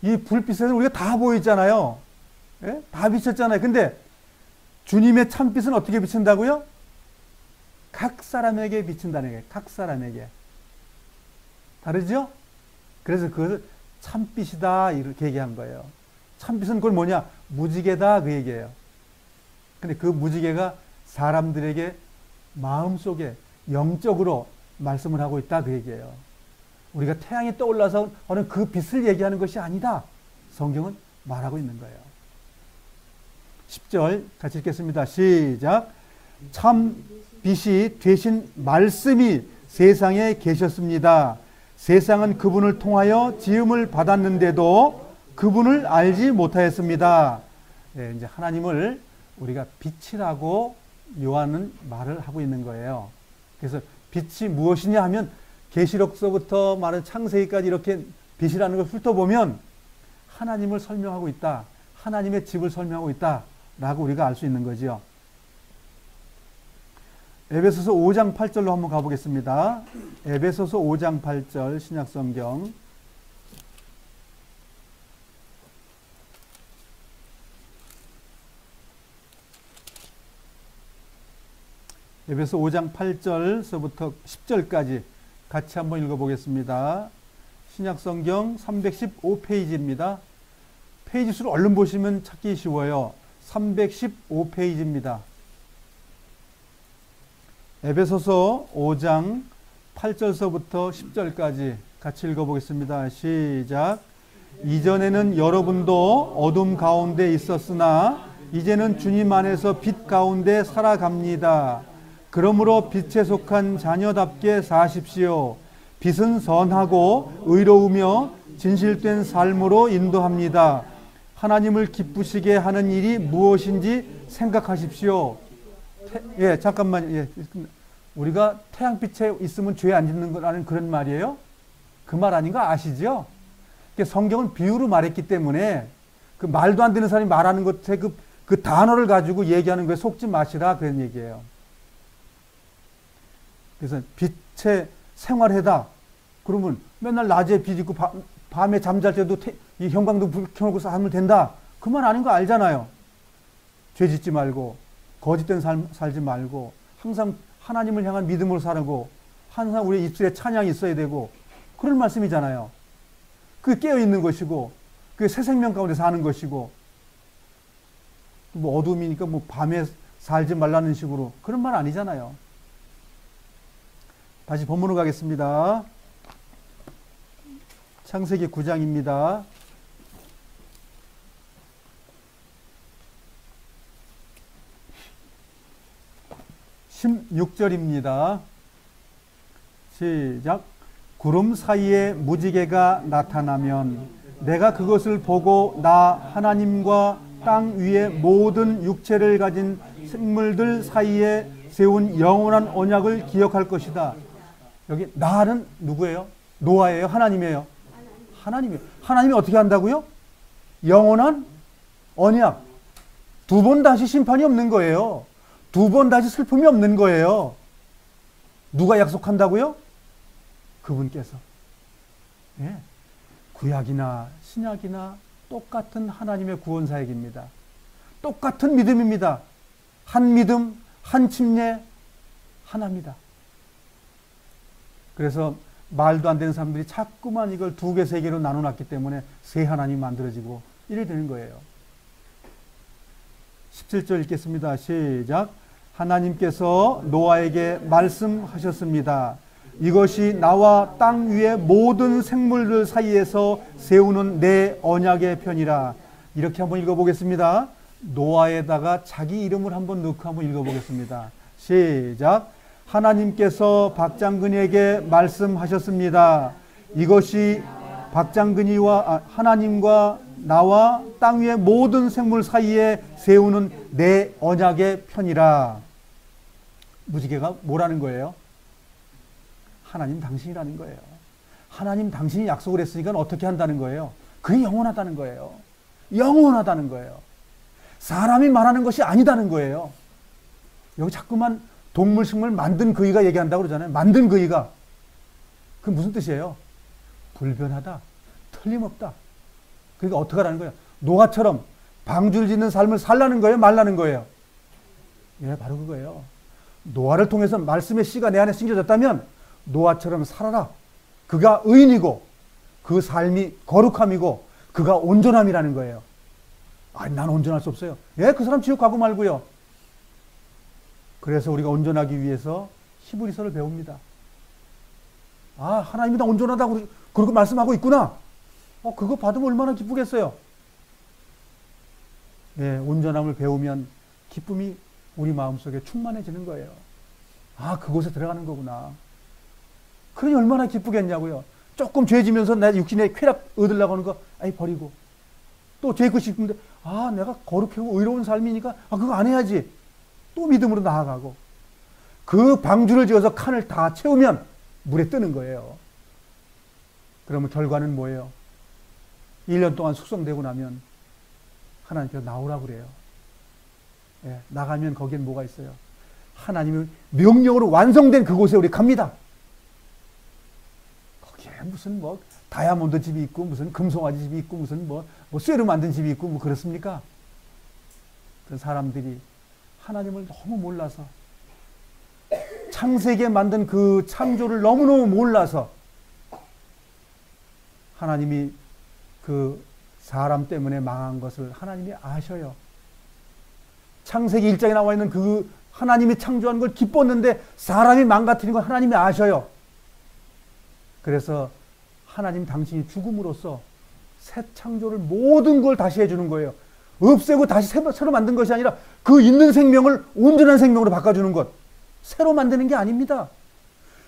이 불빛에는 우리가 다 보이잖아요. 예? 다 비쳤잖아요. 근데 주님의 참빛은 어떻게 비친다고요? 각 사람에게 비친다는 거예요. 각 사람에게. 다르죠? 그래서 그것을 참빛이다 이렇게 얘기한 거예요. 참빛은 그걸 뭐냐? 무지개다 그 얘기예요. 근데 그 무지개가 사람들에게 마음속에 영적으로 말씀을 하고 있다 그 얘기예요. 우리가 태양이 떠올라서 하는 그 빛을 얘기하는 것이 아니다. 성경은 말하고 있는 거예요. 10절 같이 읽겠습니다. 시작. 참 빛이 되신 말씀이 세상에 계셨습니다. 세상은 그분을 통하여 지음을 받았는데도 그분을 알지 못하였습니다. 네, 이제 하나님을 우리가 빛이라고 요한은 말을 하고 있는 거예요. 그래서 빛이 무엇이냐 하면 계시록서부터 말은 창세기까지 이렇게 빛이라는 걸 훑어보면 하나님을 설명하고 있다. 하나님의 집을 설명하고 있다. 라고 우리가 알 수 있는 거죠. 에베소서 5장 8절로 한번 가보겠습니다. 에베소서 5장 8절 신약성경. 에베소 5장 8절서부터 10절까지 같이 한번 읽어보겠습니다. 신약성경 315페이지입니다. 페이지 수를 얼른 보시면 찾기 쉬워요. 315페이지입니다. 에베소서 5장 8절서부터 10절까지 같이 읽어보겠습니다. 시작. 이전에는 여러분도 어둠 가운데 있었으나 이제는 주님 안에서 빛 가운데 살아갑니다. 그러므로 빛에 속한 자녀답게 사십시오. 빛은 선하고 의로우며 진실된 삶으로 인도합니다. 하나님을 기쁘시게 하는 일이 무엇인지 생각하십시오. 잠깐만. 우리가 태양빛에 있으면 죄 안 짓는 거라는 그런 말이에요? 그 말 아닌 거 아시죠? 성경은 비유로 말했기 때문에 그 말도 안 되는 사람이 말하는 것에 그 단어를 가지고 얘기하는 거에 속지 마시라 그런 얘기예요. 그래서 빛에 생활해다. 그러면 맨날 낮에 빛 있고 밤에 잠잘 때도 이 형광등 불 켜놓고 살면 된다. 그 말 아닌 거 알잖아요. 죄 짓지 말고 거짓된 삶 살지 말고 항상 하나님을 향한 믿음으로 살고 항상 우리 입술에 찬양이 있어야 되고 그런 말씀이잖아요. 그게 깨어있는 것이고 그게 새 생명 가운데 사는 것이고 뭐 어둠이니까 뭐 밤에 살지 말라는 식으로 그런 말 아니잖아요. 다시 본문으로 가겠습니다. 창세기 9장입니다. 16절입니다. 시작. 구름 사이에 무지개가 나타나면 내가 그것을 보고 나 하나님과 땅 위의 모든 육체를 가진 생물들 사이에 세운 영원한 언약을 기억할 것이다. 여기 나는 누구예요? 노아예요? 하나님이에요? 하나님이에요. 하나님이 어떻게 한다고요? 영원한 언약. 두 번 다시 심판이 없는 거예요. 두 번 다시 슬픔이 없는 거예요. 누가 약속한다고요? 그분께서. 예. 구약이나 신약이나 똑같은 하나님의 구원 사역입니다. 똑같은 믿음입니다. 한 믿음, 한 침례, 하나입니다. 그래서 말도 안 되는 사람들이 자꾸만 이걸 두 개, 세 개로 나눠놨기 때문에 새 하나님이 만들어지고 이래 되는 거예요. 17절 읽겠습니다. 시작. 하나님께서 노아에게 말씀하셨습니다. 이것이 나와 땅 위의 모든 생물들 사이에서 세우는 내 언약의 편이라. 이렇게 한번 읽어보겠습니다. 노아에다가 자기 이름을 한번 넣고 한번 읽어보겠습니다. 시작. 하나님께서 박장근이에게 말씀하셨습니다. 이것이 박장근이와 하나님과 나와 땅 위의 모든 생물 사이에 세우는 내 언약의 편이라. 무지개가 뭐라는 거예요? 하나님 당신이라는 거예요. 하나님 당신이 약속을 했으니까 어떻게 한다는 거예요? 그게 영원하다는 거예요. 영원하다는 거예요. 사람이 말하는 것이 아니다는 거예요. 여기 자꾸만 동물, 식물 만든 그이가 얘기한다고 그러잖아요. 만든 그이가. 그게 무슨 뜻이에요? 불변하다. 틀림없다. 그러니까 어떻게 하라는 거예요? 노아처럼 방주를 짓는 삶을 살라는 거예요? 말라는 거예요? 예, 바로 그거예요. 노아를 통해서 말씀의 씨가 내 안에 심겨졌다면 노아처럼 살아라. 그가 의인이고 그 삶이 거룩함이고 그가 온전함이라는 거예요. 아니, 난 온전할 수 없어요. 예, 그 사람 지옥 가고 말고요. 그래서 우리가 온전하기 위해서 히브리서를 배웁니다. 아, 하나님이 다 온전하다고 그렇게 말씀하고 있구나. 그거 받으면 얼마나 기쁘겠어요. 네, 온전함을 배우면 기쁨이 우리 마음속에 충만해지는 거예요. 아, 그곳에 들어가는 거구나. 그러니 얼마나 기쁘겠냐고요. 조금 죄지면서 내 육신의 쾌락 얻으려고 하는 거 아이 버리고 또 죄 짓고 싶은데 아, 내가 거룩하고 의로운 삶이니까 그거 안 해야지. 또 믿음으로 나아가고 그 방주를 지어서 칸을 다 채우면 물에 뜨는 거예요. 그러면 결과는 뭐예요? 1년 동안 숙성되고 나면 하나님께서 나오라고 그래요. 예, 나가면 거기엔 뭐가 있어요? 하나님의 명령으로 완성된 그곳에 우리 갑니다. 거기에 무슨 뭐 다이아몬드 집이 있고 무슨 금송아지 집이 있고 무슨 뭐 쇠로 만든 집이 있고 뭐 그렇습니까? 그 사람들이 하나님을 너무 몰라서, 창세기에 만든 그 창조를 너무너무 몰라서 하나님이 그 사람 때문에 망한 것을 하나님이 아셔요. 창세기 1장에 나와 있는 그 하나님이 창조한 걸 기뻤는데 사람이 망가뜨린 걸 하나님이 아셔요. 그래서 하나님 당신이 죽음으로써 새 창조를 모든 걸 다시 해주는 거예요. 없애고 다시 새로 만든 것이 아니라 그 있는 생명을 온전한 생명으로 바꿔주는 것. 새로 만드는 게 아닙니다.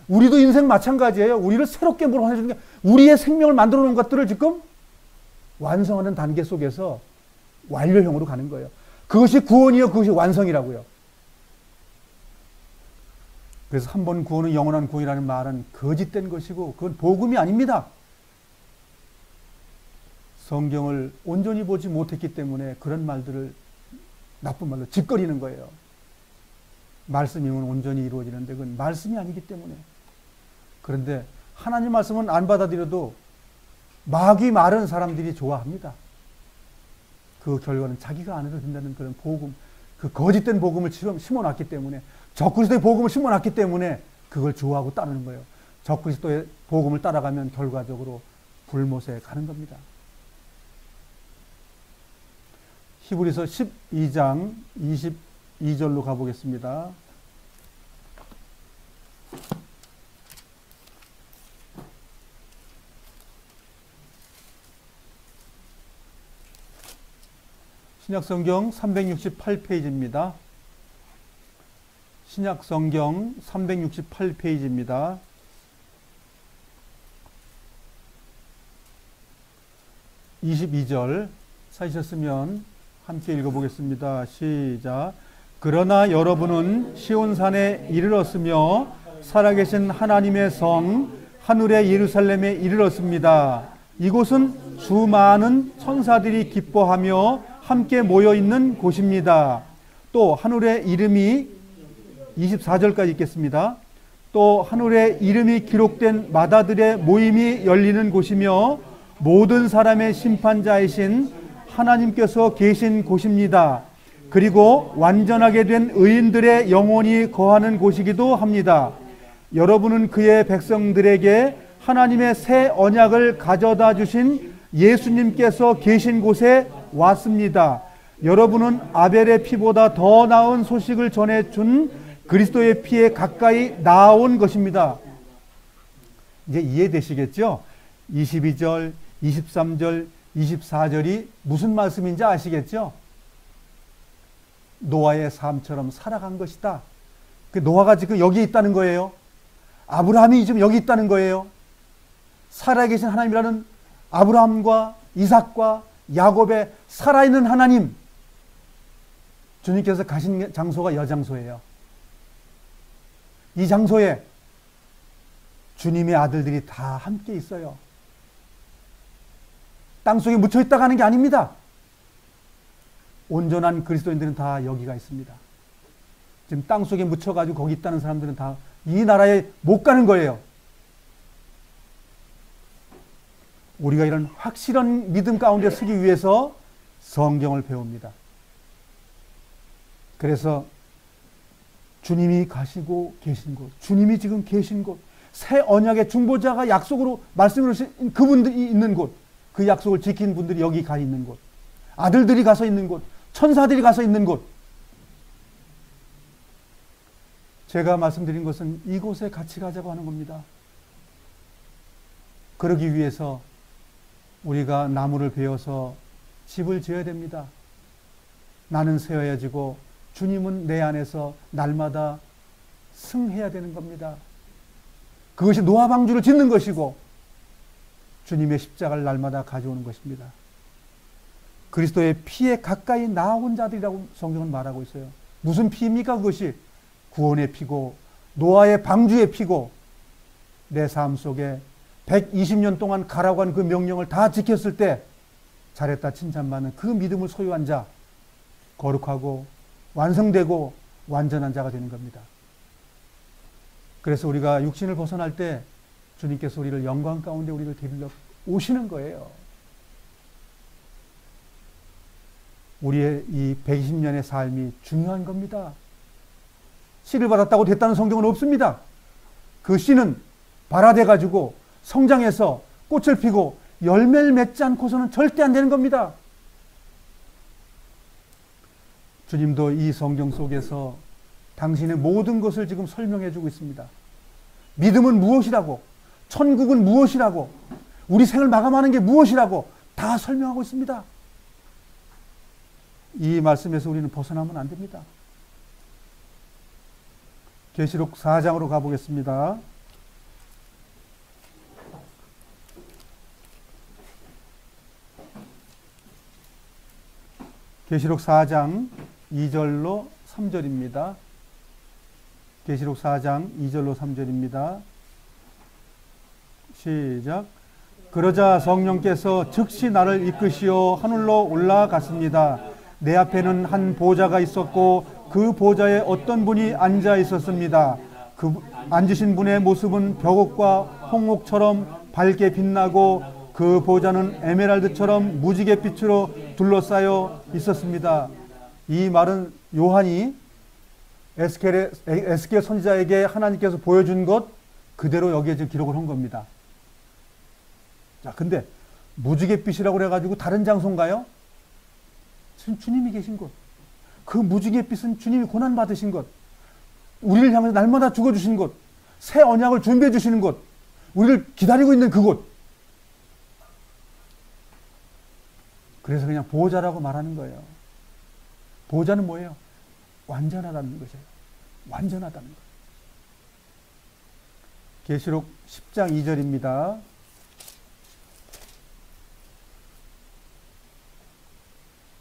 우리도 인생 마찬가지예요. 우리를 새롭게 해주는 게, 우리의 생명을 만들어 놓은 것들을 지금 완성하는 단계 속에서 완료형으로 가는 거예요. 그것이 구원이요, 그것이 완성이라고요. 그래서 한 번 구원은 영원한 구원이라는 말은 거짓된 것이고 그건 복음이 아닙니다. 성경을 온전히 보지 못했기 때문에 그런 말들을 나쁜 말로 짓거리는 거예요. 말씀이면 온전히 이루어지는데 그건 말씀이 아니기 때문에. 그런데 하나님 말씀은 안 받아들여도 마귀 말은 사람들이 좋아합니다. 그 결과는 자기가 안 해도 된다는 그런 복음, 그 거짓된 복음을 심어놨기 때문에, 적그리스도의 복음을 심어놨기 때문에 그걸 좋아하고 따르는 거예요. 적그리스도의 복음을 따라가면 결과적으로 불못에 가는 겁니다. 히브리서 12장 22절로 가보겠습니다. 신약성경 368페이지입니다. 신약성경 368페이지입니다. 22절 찾으셨으면 함께 읽어보겠습니다. 시작. 그러나 여러분은 시온산에 이르렀으며 살아계신 하나님의 성 하늘의 예루살렘에 이르렀습니다. 이곳은 수많은 천사들이 기뻐하며 함께 모여있는 곳입니다. 또 하늘의 이름이 24절까지 읽겠습니다. 또 하늘의 이름이 기록된 마다들의 모임이 열리는 곳이며 모든 사람의 심판자이신 하나님께서 계신 곳입니다. 그리고 완전하게 된 의인들의 영혼이 거하는 곳이기도 합니다. 여러분은 그의 백성들에게 하나님의 새 언약을 가져다 주신 예수님께서 계신 곳에 왔습니다. 여러분은 아벨의 피보다 더 나은 소식을 전해준 그리스도의 피에 가까이 나아온 것입니다. 이제 이해되시겠죠? 22절, 23절, 24절이 무슨 말씀인지 아시겠죠? 노아의 삶처럼 살아간 것이다. 그 노아가 지금 여기 있다는 거예요. 아브라함이 지금 여기 있다는 거예요. 살아계신 하나님이라는 아브라함과 이삭과 야곱의 살아있는 하나님, 주님께서 가신 장소가 여장소예요. 이 장소에 주님의 아들들이 다 함께 있어요. 땅속에 묻혀있다가 하는 게 아닙니다. 온전한 그리스도인들은 다 여기가 있습니다. 지금 땅속에 묻혀가지고 거기 있다는 사람들은 다 이 나라에 못 가는 거예요. 우리가 이런 확실한 믿음 가운데 서기 위해서 성경을 배웁니다. 그래서 주님이 가시고 계신 곳, 주님이 지금 계신 곳, 새 언약의 중보자가 약속으로 말씀을 하신 그분들이 있는 곳, 그 약속을 지킨 분들이 여기 가 있는 곳, 아들들이 가서 있는 곳, 천사들이 가서 있는 곳. 제가 말씀드린 것은 이곳에 같이 가자고 하는 겁니다. 그러기 위해서 우리가 나무를 베어서 집을 지어야 됩니다. 나는 세워야지고 주님은 내 안에서 날마다 승해야 되는 겁니다. 그것이 노아 방주를 짓는 것이고 주님의 십자가를 날마다 가져오는 것입니다. 그리스도의 피에 가까이 나아온 자들이라고 성경은 말하고 있어요. 무슨 피입니까? 그것이 구원의 피고 노아의 방주의 피고 내 삶 속에 120년 동안 가라고 한 그 명령을 다 지켰을 때 잘했다 칭찬받는 그 믿음을 소유한 자, 거룩하고 완성되고 완전한 자가 되는 겁니다. 그래서 우리가 육신을 벗어날 때 주님께서 우리를 영광 가운데 우리를 데리러 오시는 거예요. 우리의 이 120년의 삶이 중요한 겁니다. 씨를 받았다고 됐다는 성경은 없습니다. 그 씨는 발화돼 가지고 성장해서 꽃을 피고 열매를 맺지 않고서는 절대 안 되는 겁니다. 주님도 이 성경 속에서 당신의 모든 것을 지금 설명해 주고 있습니다. 믿음은 무엇이라고, 천국은 무엇이라고, 우리 생을 마감하는 게 무엇이라고 다 설명하고 있습니다. 이 말씀에서 우리는 벗어나면 안 됩니다. 계시록 4장으로 가보겠습니다. 계시록 4장 2절로 3절입니다. 계시록 4장 2절로 3절입니다. 시작. 그러자 성령께서 즉시 나를 이끄시어 하늘로 올라갔습니다. 내 앞에는 한 보좌가 있었고 그 보좌에 어떤 분이 앉아 있었습니다. 그 앉으신 분의 모습은 벽옥과 홍옥처럼 밝게 빛나고 그 보좌는 에메랄드처럼 무지개 빛으로 둘러싸여 있었습니다. 이 말은 요한이 에스겔 선지자에게 하나님께서 보여준 것 그대로 여기에 지금 기록을 한 겁니다. 자, 근데 무지개 빛이라고 그래가지고 다른 장소인가요? 주님이 계신 곳. 그 무지개 빛은 주님이 고난 받으신 곳. 우리를 향해서 날마다 죽어주신 곳. 새 언약을 준비해 주시는 곳. 우리를 기다리고 있는 그곳. 그래서 그냥 보호자라고 말하는 거예요. 보호자는 뭐예요? 완전하다는 것이에요. 완전하다는 것. 계시록 10장 2절입니다.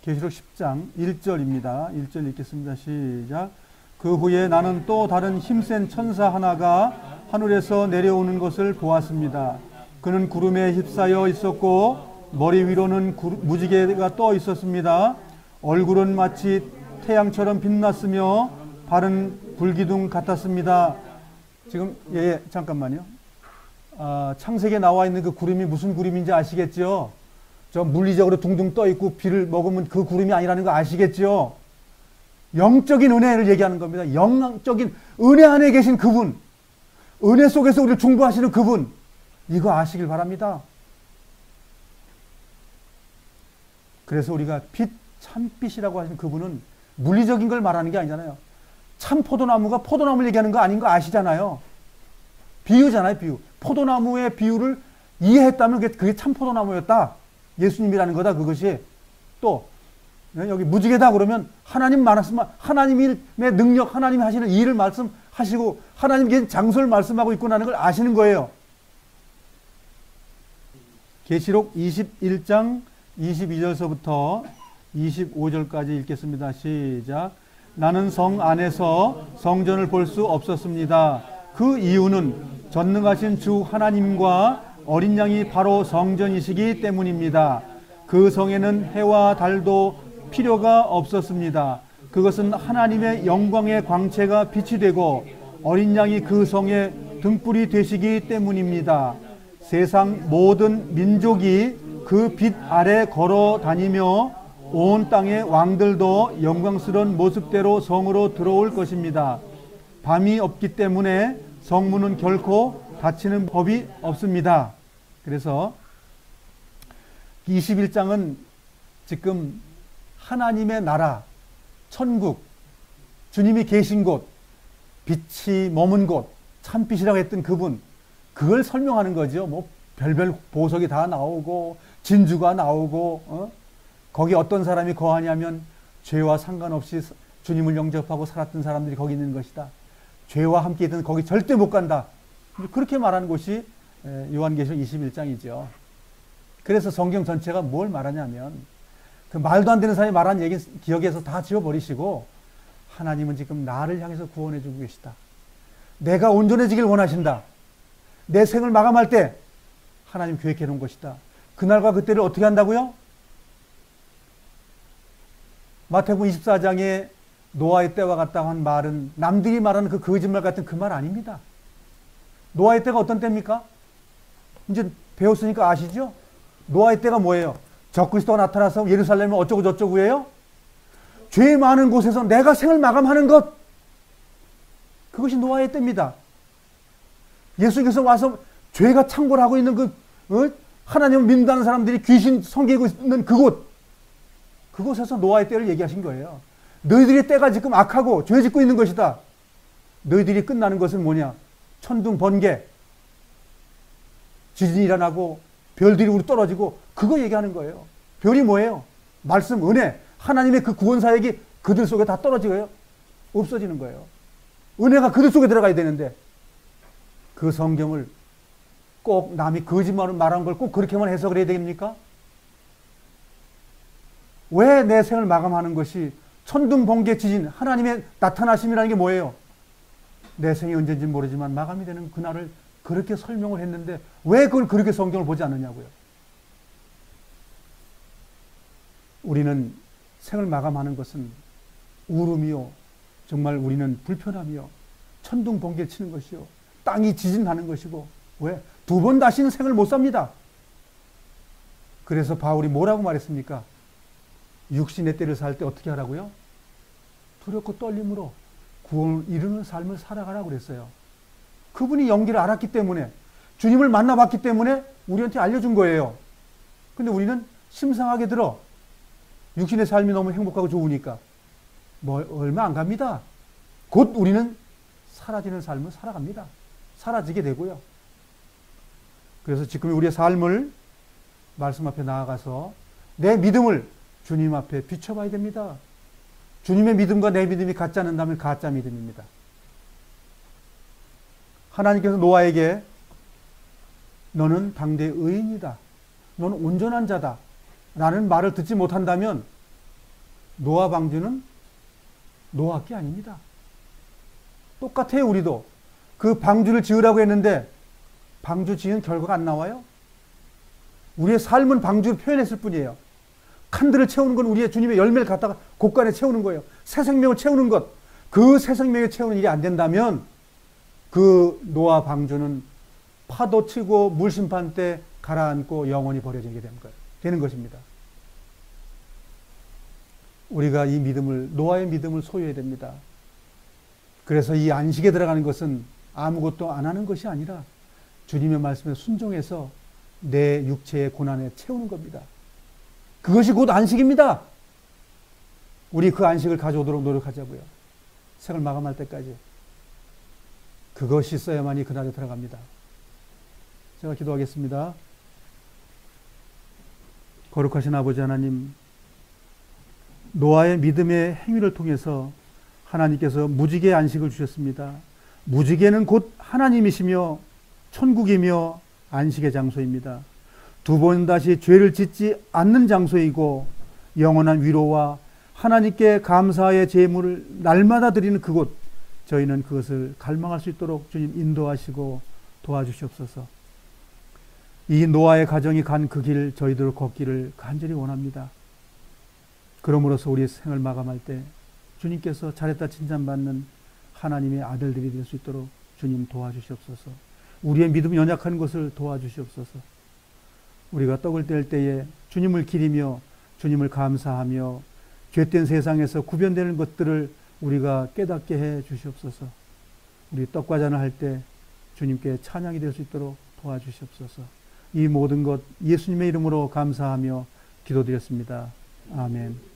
계시록 10장 1절입니다. 1절 읽겠습니다. 시작. 그 후에 나는 또 다른 힘센 천사 하나가 하늘에서 내려오는 것을 보았습니다. 그는 구름에 휩싸여 있었고 머리 위로는 무지개가 떠 있었습니다. 얼굴은 마치 태양처럼 빛났으며 발은 불기둥 같았습니다. 지금 잠깐만요. 창세기에 나와 있는 그 구름이 무슨 구름인지 아시겠죠? 저 물리적으로 둥둥 떠 있고 비를 먹으면 그 구름이 아니라는 거 아시겠죠? 영적인 은혜를 얘기하는 겁니다. 영적인 은혜 안에 계신 그분, 은혜 속에서 우리를 중보하시는 그분, 이거 아시길 바랍니다. 그래서 우리가 빛, 참빛이라고 하시는 그분은 물리적인 걸 말하는 게 아니잖아요. 참 포도나무가 포도나무를 얘기하는 거 아닌 거 아시잖아요. 비유잖아요, 비유. 포도나무의 비유를 이해했다면 그게 참 포도나무였다. 예수님이라는 거다, 그것이. 또 여기 무지개다 그러면 하나님의 능력, 하나님이 하시는 일을 말씀하시고 하나님 계신 장소를 말씀하고 있구나는 걸 아시는 거예요. 계시록 21장 22절서부터 25절까지 읽겠습니다. 시작. 나는 성 안에서 성전을 볼 수 없었습니다. 그 이유는 전능하신 주 하나님과 어린 양이 바로 성전이시기 때문입니다. 그 성에는 해와 달도 필요가 없었습니다. 그것은 하나님의 영광의 광채가 빛이 되고 어린 양이 그 성의 등불이 되시기 때문입니다. 세상 모든 민족이 그 빛 아래 걸어 다니며 온 땅의 왕들도 영광스러운 모습대로 성으로 들어올 것입니다. 밤이 없기 때문에 성문은 결코 닫히는 법이 없습니다. 그래서 21장은 지금 하나님의 나라, 천국, 주님이 계신 곳, 빛이 머문 곳, 참빛이라고 했던 그분, 그걸 설명하는 거죠. 뭐 별별 보석이 다 나오고 진주가 나오고 거기 어떤 사람이 거하냐면 죄와 상관없이 주님을 영접하고 살았던 사람들이 거기 있는 것이다. 죄와 함께 있던 거기 절대 못 간다. 그렇게 말하는 곳이 요한계시록 21장이죠. 그래서 성경 전체가 뭘 말하냐면 그 말도 안 되는 사람이 말한 얘기 기억에서 다 지워버리시고 하나님은 지금 나를 향해서 구원해 주고 계시다. 내가 온전해지길 원하신다. 내 생을 마감할 때 하나님 계획해 놓은 것이다. 그날과 그때를 어떻게 한다고요? 마태복음 24장에 노아의 때와 같다고 한 말은 남들이 말하는 그 거짓말 같은 그 말 아닙니다. 노아의 때가 어떤 때입니까? 이제 배웠으니까 아시죠? 노아의 때가 뭐예요? 적그리스도가 나타나서 예루살렘을 어쩌고 저쩌고 해요? 죄 많은 곳에서 내가 생을 마감하는 것, 그것이 노아의 때입니다. 예수께서 와서 죄가 창궐하고 있는 하나님을 믿는다는 사람들이 귀신 섬기고 있는 그곳에서 노아의 때를 얘기하신 거예요. 너희들의 때가 지금 악하고 죄 짓고 있는 것이다. 너희들이 끝나는 것은 뭐냐? 천둥 번개, 지진이 일어나고 별들이 우리 떨어지고, 그거 얘기하는 거예요. 별이 뭐예요? 말씀, 은혜, 하나님의 그 구원 사역이 그들 속에 다 떨어지고요, 없어지는 거예요. 은혜가 그들 속에 들어가야 되는데, 그 성경을 꼭 남이 거짓말을 말한 걸 꼭 그렇게만 해석을 해야 됩니까? 왜 내 생을 마감하는 것이 천둥, 번개, 지진, 하나님의 나타나심이라는 게 뭐예요? 내 생이 언제인지 모르지만 마감이 되는 그날을 그렇게 설명을 했는데 왜 그걸 그렇게 성경을 보지 않느냐고요. 우리는 생을 마감하는 것은 울음이요, 정말 우리는 불편함이요, 천둥, 번개 치는 것이요, 땅이 지진하는 것이고, 왜? 두 번 다시는 생을 못 삽니다. 그래서 바울이 뭐라고 말했습니까? 육신의 때를 살 때 어떻게 하라고요? 두렵고 떨림으로 구원을 이루는 삶을 살아가라고 그랬어요. 그분이 연기를 알았기 때문에, 주님을 만나봤기 때문에 우리한테 알려준 거예요. 근데 우리는 심상하게 들어. 육신의 삶이 너무 행복하고 좋으니까 얼마 안 갑니다. 곧 우리는 사라지는 삶을 살아갑니다. 사라지게 되고요. 그래서 지금 우리의 삶을 말씀 앞에 나아가서 내 믿음을 주님 앞에 비춰봐야 됩니다. 주님의 믿음과 내 믿음이 같지 않는다면 가짜 믿음입니다. 하나님께서 노아에게 너는 당대 의인이다, 너는 온전한 자다 라는 말을 듣지 못한다면 노아 방주는 노아 게 아닙니다. 똑같아요. 우리도 그 방주를 지으라고 했는데 방주 지은 결과가 안 나와요. 우리의 삶은 방주를 표현했을 뿐이에요. 칸들을 채우는 건 우리의 주님의 열매를 갖다가 곳간에 채우는 거예요. 새 생명을 채우는 것, 그 새 생명을 채우는 일이 안 된다면 그 노아 방주는 파도 치고 물심판 때 가라앉고 영원히 버려지게 되는 것입니다. 우리가 이 믿음을, 노아의 믿음을 소유해야 됩니다. 그래서 이 안식에 들어가는 것은 아무것도 안 하는 것이 아니라 주님의 말씀에 순종해서 내 육체의 고난에 채우는 겁니다. 그것이 곧 안식입니다. 우리 그 안식을 가져오도록 노력하자고요. 생을 마감할 때까지. 그것이 있어야만이 그날에 들어갑니다. 제가 기도하겠습니다. 거룩하신 아버지 하나님, 노아의 믿음의 행위를 통해서 하나님께서 무지개의 안식을 주셨습니다. 무지개는 곧 하나님이시며 천국이며 안식의 장소입니다. 두 번 다시 죄를 짓지 않는 장소이고 영원한 위로와 하나님께 감사의 제물을 날마다 드리는 그곳, 저희는 그것을 갈망할 수 있도록 주님 인도하시고 도와주시옵소서. 이 노아의 가정이 간 그 길 저희들 걷기를 간절히 원합니다. 그러므로서 우리의 생을 마감할 때 주님께서 잘했다 칭찬받는 하나님의 아들들이 될 수 있도록 주님 도와주시옵소서. 우리의 믿음 연약한 것을 도와주시옵소서. 우리가 떡을 뗄 때에 주님을 기리며 주님을 감사하며 죄된 세상에서 구별되는 것들을 우리가 깨닫게 해 주시옵소서. 우리 떡과 잔을 할 때 주님께 찬양이 될 수 있도록 도와주시옵소서. 이 모든 것 예수님의 이름으로 감사하며 기도드렸습니다. 아멘.